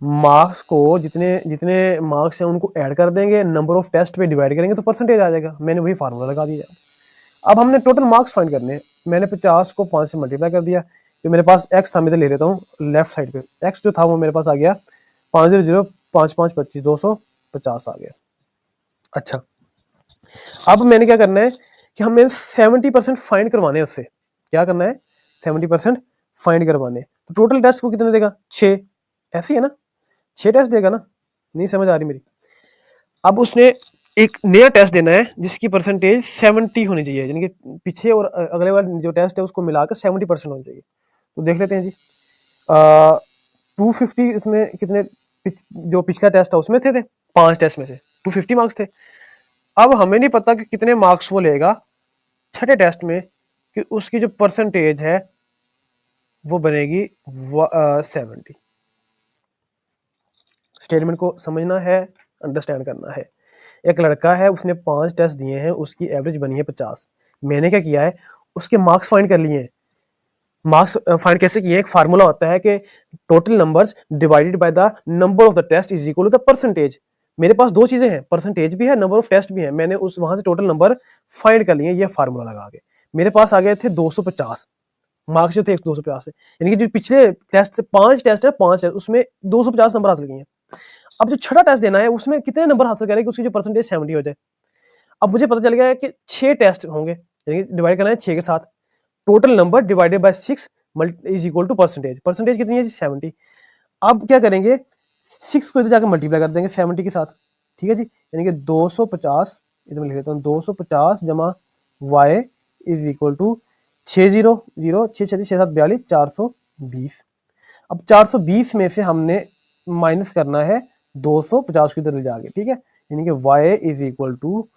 मार्क्स को जितने जितने मार्क्स हैं उनको ऐड कर देंगे, नंबर ऑफ टेस्ट पे डिवाइड करेंगे तो परसेंटेज आ जाएगा। मैंने वही फार्मूला लगा दिया। अब हमने टोटल मार्क्स फाइंड करने हैं। मैंने 50 को 5 से मल्टीप्लाई कर दिया। तो मेरे पास एक्स था, मैं तो ले लेता हूँ लेफ्ट साइड पे। एक्स जो था वो मेरे पास आ गया 500 5 5 25 250 आ गया। अच्छा, अब मैंने क्या करना है कि हमें 70% फाइंड करवाने हैं उससे। क्या करना है, 70% फाइंड करवाने। तो टोटल टेस्ट को कितने देगा, 6। ऐसी है ना, 6 टेस्ट देगा ना, नहीं समझ आ रही मेरी। अब उसने एक नया टेस्ट देना है जिसकी परसेंटेज 70 होनी चाहिए, यानी कि पीछे और अगले वाले जो टेस्ट है उसको मिलाकर 70% होनी चाहिए। तो देख लेते हैं जी। 250 इसमें कितने, जो पिछला टेस्ट था उसमें थे 5 टेस्ट में से 250 मार्क्स थे। अब हमें नहीं पता कि कितने मार्क्स वो लेगा छठे टेस्ट में, कि उसकी जो परसेंटेज है वो बनेगी 70। स्टेटमेंट को समझना है, अंडरस्टैंड करना है। एक लड़का है, उसने 5 टेस्ट दिए हैं, उसकी एवरेज बनी है 50। मैंने क्या किया है, उसके मार्क्स फाइंड कर लिए हैं। मार्क्स फाइंड कैसे किए, एक फार्मूला होता है कि total numbers divided by the number of the test is equal to the percentage. मेरे पास दो चीजें हैं, परसेंटेज भी है, नंबर ऑफ टेस्ट भी है। मैंने उस वहां से टोटल नंबर फाइंड कर लिए, ये फार्मूला लगा के। मेरे पास आ गए थे 250 मार्क्स, जो थे 250 से, यानी कि जो पिछले टेस्ट से 5 टेस्ट है, 5 है, उसमें 250 नंबर हासिल किए हैं। अब जो छठा टेस्ट देना है उसमें कितने नंबर हासिल करें कि उसकी जो परसेंटेज 70 हो जाए। अब मुझे पता चल गया है कि 6 टेस्ट होंगे, यानी कि डिवाइड करना है 6 के साथ। Total number divided by 6 is equal to percentage. Percentage कितनी है जी, 70। अब क्या करेंगे, 6 को इधर जाकर मल्टीप्लाई कर देंगे 70 के साथ, ठीक है जी। यानी कि 250, इधर मैं लिख लेता हूँ 250 जमा y इज इक्वल टू 600 6 6 7 42 420। अब 420 में से हमने माइनस करना है 250 की तरफ जाके, ठीक है। यानी कि y is equal to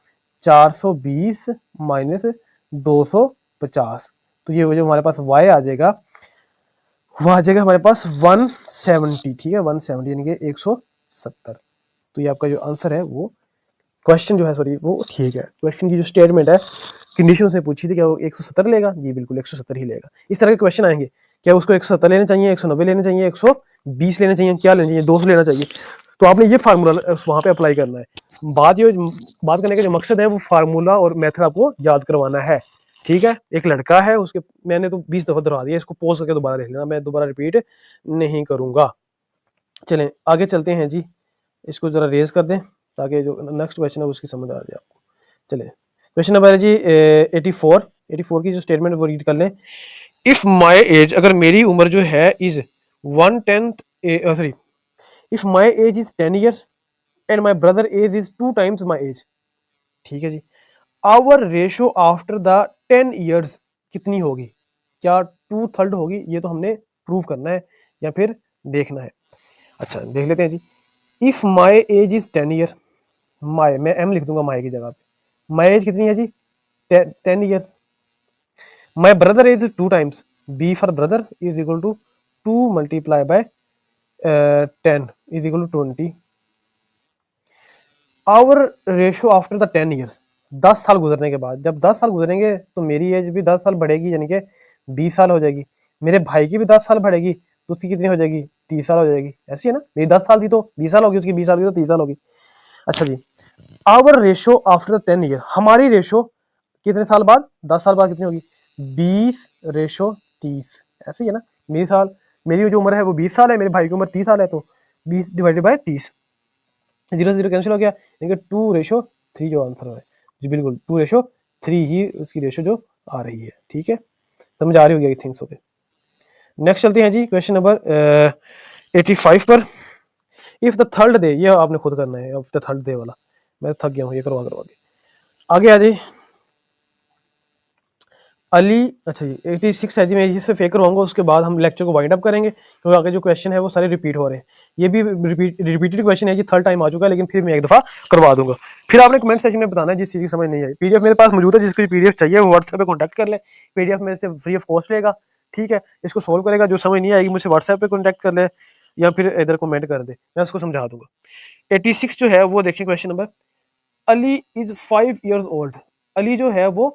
420 minus 250। तो ये जो हमारे पास y आ जाएगा, वो आ जाएगा हमारे पास 170, ठीक है, 170 यानी कि 170। तो ये आपका जो आंसर है वो, क्वेश्चन जो है सॉरी वो ठीक है। क्वेश्चन की जो स्टेटमेंट है, कंडीशन उसने पूछी थी, क्या वो 170 लेगा, जी बिल्कुल 170 ही लेगा। इस तरह के क्वेश्चन आएंगे, क्या उसको 170 लेने चाहिए, 190 लेने चाहिए, 120 लेने चाहिए, क्या लेने चाहिए, 200 लेना चाहिए। तो आपने ये फार्मूला वहां पे अप्लाई करना है। बात करने का जो मकसद है वो फार्मूला और मेथड आपको याद करवाना है, ठीक है। एक लड़का है, उसके मैंने तो 20 दफा दोहरा दिया, इसको पॉज करके दोबारा देख लेना, मैं दोबारा रिपीट नहीं करूंगा। चलें आगे चलते हैं जी, इसको जरा रेज कर दें ताकि जो नेक्स्ट क्वेश्चन है उसकी समझ आ जाए आपको। चले क्वेश्चन नंबर है जी 84 की जो स्टेटमेंट वो रीड कर लें। इफ माई एज, अगर मेरी उम्र जो है is 1/10 sorry, if my age is 10 years and my brother age is 2 times my age, ठीक है जी। Our ratio after the 10 years कितनी होगी, क्या 2/3 होगी, ये तो हमने प्रूव करना है या फिर देखना है। अच्छा देख लेते हैं जी। If my age is 10 year, my मैं एम लिख दूंगा माई की जगह पे। माई एज कितनी है जी 10 years. My brother age 2 times, B for brother is equal to 2 multiply by 10 is equal to 20। Our ratio after the 10 years, 10 साल गुजरने के बाद, जब 10 साल गुजरेंगे तो मेरी एज भी 10 साल बढ़ेगी, यानी कि 20 साल हो जाएगी। मेरे भाई की भी 10 साल बढ़ेगी तो उसकी कितनी हो जाएगी, 30 साल हो जाएगी। ऐसी है ना, मेरी 10 साल थी तो 20 साल होगी, उसकी 20 साल की तो 30 साल होगी। अच्छा जी, आवर रेशो आफ्टर 10 ईयर, हमारी रेशो कितने साल बाद, 10 साल बाद कितनी होगी, 20:30। ऐसे ही है ना, मेरी जो उम्र है वो 20 साल है, मेरे भाई की उम्र 30 साल है, तो 20 डिवाइडेड बाय 30, 0 0 कैंसिल हो गया, यानी कि 2:3 जो आंसर है जी, बिल्कुल 2:3 ही उसकी रेशो जो आ रही है, ठीक है। समझ आ रही होगी आई थिंक सो। नेक्स्ट चलते हैं जी क्वेश्चन नंबर 85 पर। इफ द थर्ड डे, ये आपने खुद करना है, इफ द थर्ड डे वाला मैं थक गया हूँ ये करवा के। आगे आ जाइए अली। अच्छा जी 86 है जी, मैं इससे फेक करवाऊंगा, उसके बाद हम लेक्चर को वाइंड अप करेंगे, क्योंकि आगे जो क्वेश्चन है वो सारे रिपीट हो रहे हैं। ये भी रिपीटेड क्वेश्चन है जी, थर्ड टाइम आ चुका है, लेकिन फिर मैं एक दफा करवा दूंगा। फिर आपने कमेंट सेक्शन में बताना है जिस चीज़ की समझ नहीं आई। पीडीएफ मेरे पास मौजूद है, जिसको पीडीएफ चाहिए वो व्हाट्सएप पे कॉन्टैक्ट कर ले, पीडीएफ मेरे से फ्री ऑफ कॉस्ट लेगा, ठीक है। इसको सोल्व करेगा, जो समझ नहीं आएगी मुझसे व्हाट्सएप पे कॉन्टैक्ट कर ले या फिर इधर कमेंट कर दे, मैं उसको समझा दूंगा। 86 जो है वो देखिए question number, Ali is 5 years old, Ali जो है वो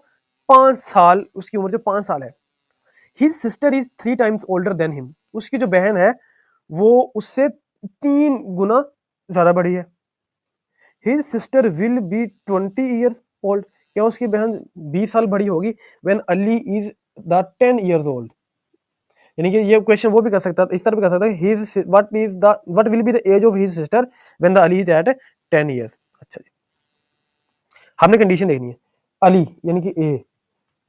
5 साल, उसकी उम्र जो 5 साल है। His sister is 3 times older than him, उसकी जो बहन है वो उससे 3 गुना ज्यादा बड़ी है। His sister will be 20 years old, क्या उसकी बहन 20 साल बड़ी होगी? When Ali is the 10 years old, यानी कि ये क्वेश्चन वो भी कर सकता है, इस तरह भी कर सकता है, his what will be the age of his sister when the Ali is at 10 years। अच्छा जी, हमने कंडीशन देखनी है। अली यानी कि ए,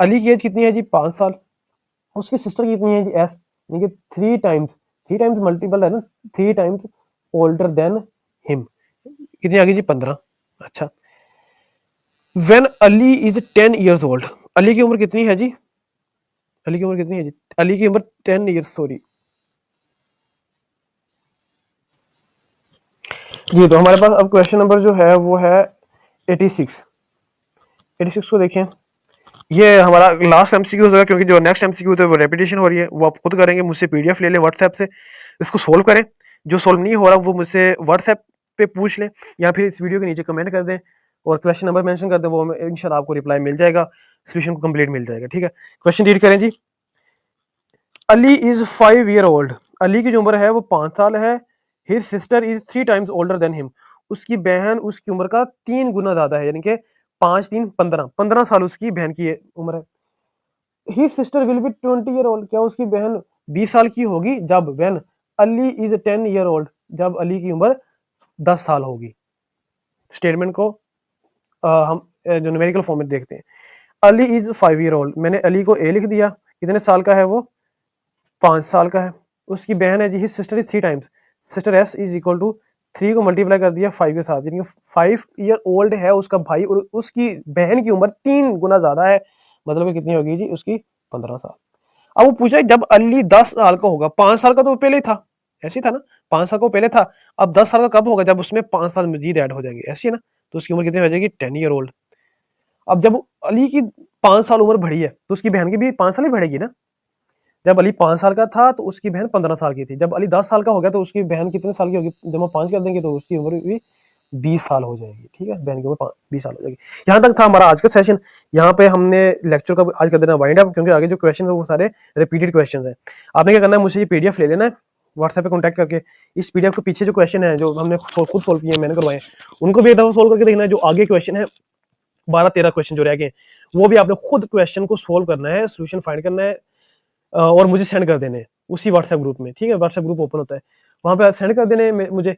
अली की एज कितनी है जी? 5 साल। उसकी सिस्टर कितनी है जी? एस, यानी कि 3 टाइम्स मल्टीपल है ना, 3 times ओल्डर देन हिम, कितनी आ गई जी? 15। अच्छा, when Ali is 10 years old, Ali की उम्र कितनी है जी? अली की उम्र कितनी है जी? अली की उम्र 10 years, सॉरी जी। तो हमारे पास अब क्वेश्चन नंबर जो है वो है 86। 86 को देखें, ये हमारा लास्ट एमसीक्यू होगा, क्योंकि जो नेक्स्ट एमसीक्यू है वो रेपिटेशन हो रही है, वो आप खुद करेंगे। मुझसे पीडीएफ ले लें व्हाट्सएप से, इसको सोल्व करें। जो सोल्व नहीं हो रहा वो मुझसे व्हाट्सएप पे पूछ लें, या फिर इस वीडियो के नीचे कमेंट कर दें और क्वेश्चन नंबर मेंशन कर दें, वो इंशाल्लाह आपको रिप्लाई मिल जाएगा, सोल्यूशन को कंप्लीट मिल जाएगा। ठीक है, क्वेश्चन रीड करें जी। Ali is 5 year old, Ali की जो उम्र है वो 5 साल है। His sister is 3 times older than him, उसकी बहन उसकी उम्र का 3 गुना ज्यादा है, यानी कि 5 3 15, 15 साल उसकी बहन की उम्र है। His sister will be 20 year old, क्या उसकी बहन 20 साल की होगी? जब when Ali is 10 year old, जब अली की उम्र 10 साल होगी। स्टेटमेंट को हम जो न्यूमेरिकल फॉर्म में देखते हैं। अली इज 5 year old, मैंने अली को ए लिख दिया, कितने साल का है वो? 5 साल का है। उसकी बहन है जी, his sister is 3 times, sister S is equal to 3 को मल्टीप्लाई कर दिया 5 के साथ, यानी 5 year old है उसका भाई, और उसकी बहन की उम्र 3 गुना ज्यादा है, मतलब कितनी होगी जी? उसकी 15 साल। अब वो पूछा जब अली 10 साल का होगा, 5 साल का तो पहले ही था, ऐसे ही था ना, 5 साल को पहले था, अब 10 साल का कब होगा? जब उसमें 5 साल मजीद ऐड हो जाएंगे, ऐसे ही ना। तो उसकी उम्र कितनी हो जाएगी? 10 year old। अब जब अली की 5 साल उम्र बढ़ी है तो उसकी बहन की भी 5 साल ही बढ़ेगी ना। जब अली 5 साल का था तो उसकी बहन 15 साल की थी, जब अली 10 साल का हो गया तो उसकी बहन कितने साल की होगी? जब हम 5 कर देंगे तो उसकी उम्र भी 20 साल हो जाएगी। ठीक है, बहन की उम्र 20 साल हो जाएगी। यहाँ तक था हमारा आज का सेशन। यहाँ पे हमने लेक्चर का आज कर देना वाइंड अप, क्योंकि आगे जो क्वेश्चन है वो सारे रिपीटेड क्वेश्चन है। आपने क्या करना है, मुझे ये पीडीएफ ले लेना है व्हाट्सएप पे कॉन्टैक्ट करके। इस पीडीएफ के पीछे जो क्वेश्चन है जो हमने खुद सोल्व किए, मैंने करवाए, उनको भी एक दफा सोल्व करके देखना है। जो आगे क्वेश्चन है 12-13 क्वेश्चन जो रह गए, वो भी आपने खुद क्वेश्चन को सोल्व करना है, सोल्यूशन फाइंड करना है और मुझे सेंड कर देने उसी व्हाट्सएप ग्रुप में। ठीक है, व्हाट्सएप ग्रुप ओपन होता है, वहाँ पे सेंड कर देने मुझे।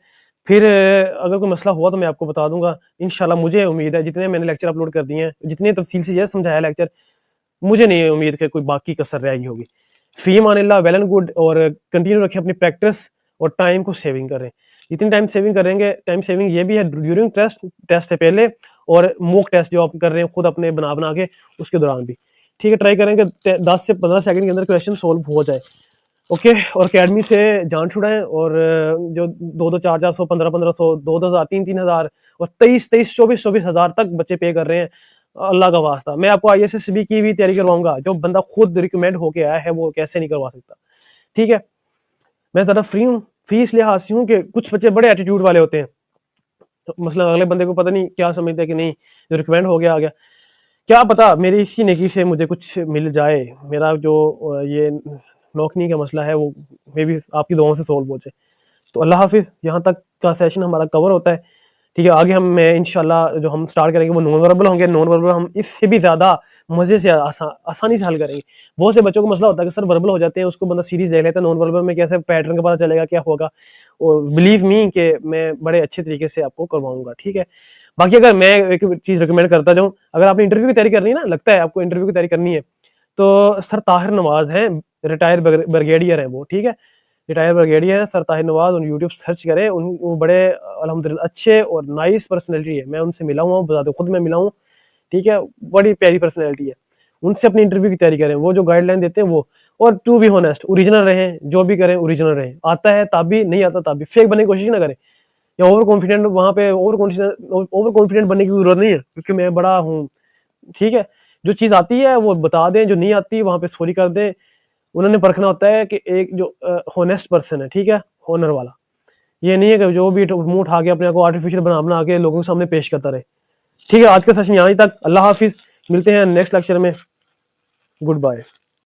फिर अगर कोई मसला हुआ तो मैं आपको बता दूंगा इंशाल्लाह। मुझे उम्मीद है जितने मैंने लेक्चर अपलोड कर दिए हैं, जितने तफसील से ये समझाया लेक्चर, मुझे नहीं है उम्मीद कि कोई बाकी कसर रह गई होगी। फी मानिल्लाह, वेल एंड गुड, और कंटिन्यू रखें अपनी प्रैक्टिस और टाइम को सेविंग करें। जितनी टाइम सेविंग करेंगे, टाइम सेविंग ये भी है ड्यूरिंग टेस्ट से पहले, और मॉक टेस्ट जो आप कर रहे हैं खुद अपने बना बना के, उसके दौरान भी। ठीक है, ट्राई करेंगे 10 से 15 सेकंड के अंदर क्वेश्चन सोल्व हो जाए। ओके, और अकेडमी से जान छुड़ाएं, और जो 2-2, 4-400, 1500, 2,000, 3,000 और 23,000, 24,000 तक बच्चे पे कर रहे हैं। अल्लाह का वास्ता, मैं आपको ISSB की भी तैयारी करवाऊंगा। जो बंदा खुद रिकमेंड होके आया है वो कैसे नहीं करवा सकता। ठीक है, मैं ज़्यादा फ्री हूँ, फ्री इसलिए हासिल हूँ कि कुछ बच्चे बड़े एटीट्यूड वाले होते हैं, तो मतलब अगले बंदे को पता नहीं क्या समझते हैं कि नहीं जो रिकमेंड हो गया आ गया, क्या पता मेरी इसी नेकी से मुझे कुछ मिल जाए। मेरा जो ये नौकरी का मसला है वो मे भी आपकी दुआओं से सोल्व हो जाए। तो अल्लाह हाफिज़, यहाँ तक का सेशन हमारा कवर होता है। ठीक है, आगे हम इंशाल्लाह जो हम स्टार्ट करेंगे वो नॉन वर्बल होंगे। नॉन वर्बल हम इससे भी ज़्यादा मज़े से आसानी से हल करेंगे। बहुत से बच्चों को मसला होता है कि सर वर्बल हो जाते हैं, उसको बंदा सीरीज देख लेता है, नॉन वर्बल में कैसे पैटर्न का पता चलेगा, क्या होगा। और बिलीव मी कि मैं बड़े अच्छे तरीके से आपको करवाऊंगा। ठीक है, बाकी अगर मैं एक चीज़ रिकमेंड करता जाऊँ, अगर आपने इंटरव्यू की तैयारी करनी है ना, लगता है आपको इंटरव्यू की तैयारी करनी है, तो सर ताहिर नवाज हैं, रिटायर ब्रिगेडियर हैं वो। ठीक है, रिटायर ब्रिगेडियर है सर ताहिर नवाज, उन यूट्यूब सर्च करें। वो बड़े अल्हम्दुलिल्लाह अच्छे और नाइस पर्सनैलिटी है। मैं उनसे मिला हुआ हूँ, बता खुद मैं मिला हूँ। ठीक है, बड़ी प्यारी पर्सनैलिटी है। उनसे अपनी इंटरव्यू की तैयारी करें, वो जो गाइडलाइन देते हैं वो। और टू बी होनेस्ट, ओरिजिनल रहें, जो भी करें ओरिजिनल रहें। आता है तब भी, नहीं आता तब भी, फेक बनने की कोशिश ना करें, या ओवर कॉन्फिडेंट। वहाँ पे ओवर कॉन्फिडेंट बनने की जरूरत नहीं है, क्योंकि मैं बड़ा हूँ। ठीक है, जो चीज़ आती है वो बता दें, जो नहीं आती वहाँ पे सॉरी कर दें। उन्होंने परखना होता है कि एक जो होनेस्ट पर्सन है, ठीक है, होनर वाला, ये नहीं है कि जो भी मुंह उठा के अपने को आर्टिफिशियल बना बना के लोगों के सामने पेश करता रहे। ठीक है, आज का सेशन यहाँ तक। अल्लाह हाफिज, मिलते हैं नेक्स्ट लेक्चर में। Good bye.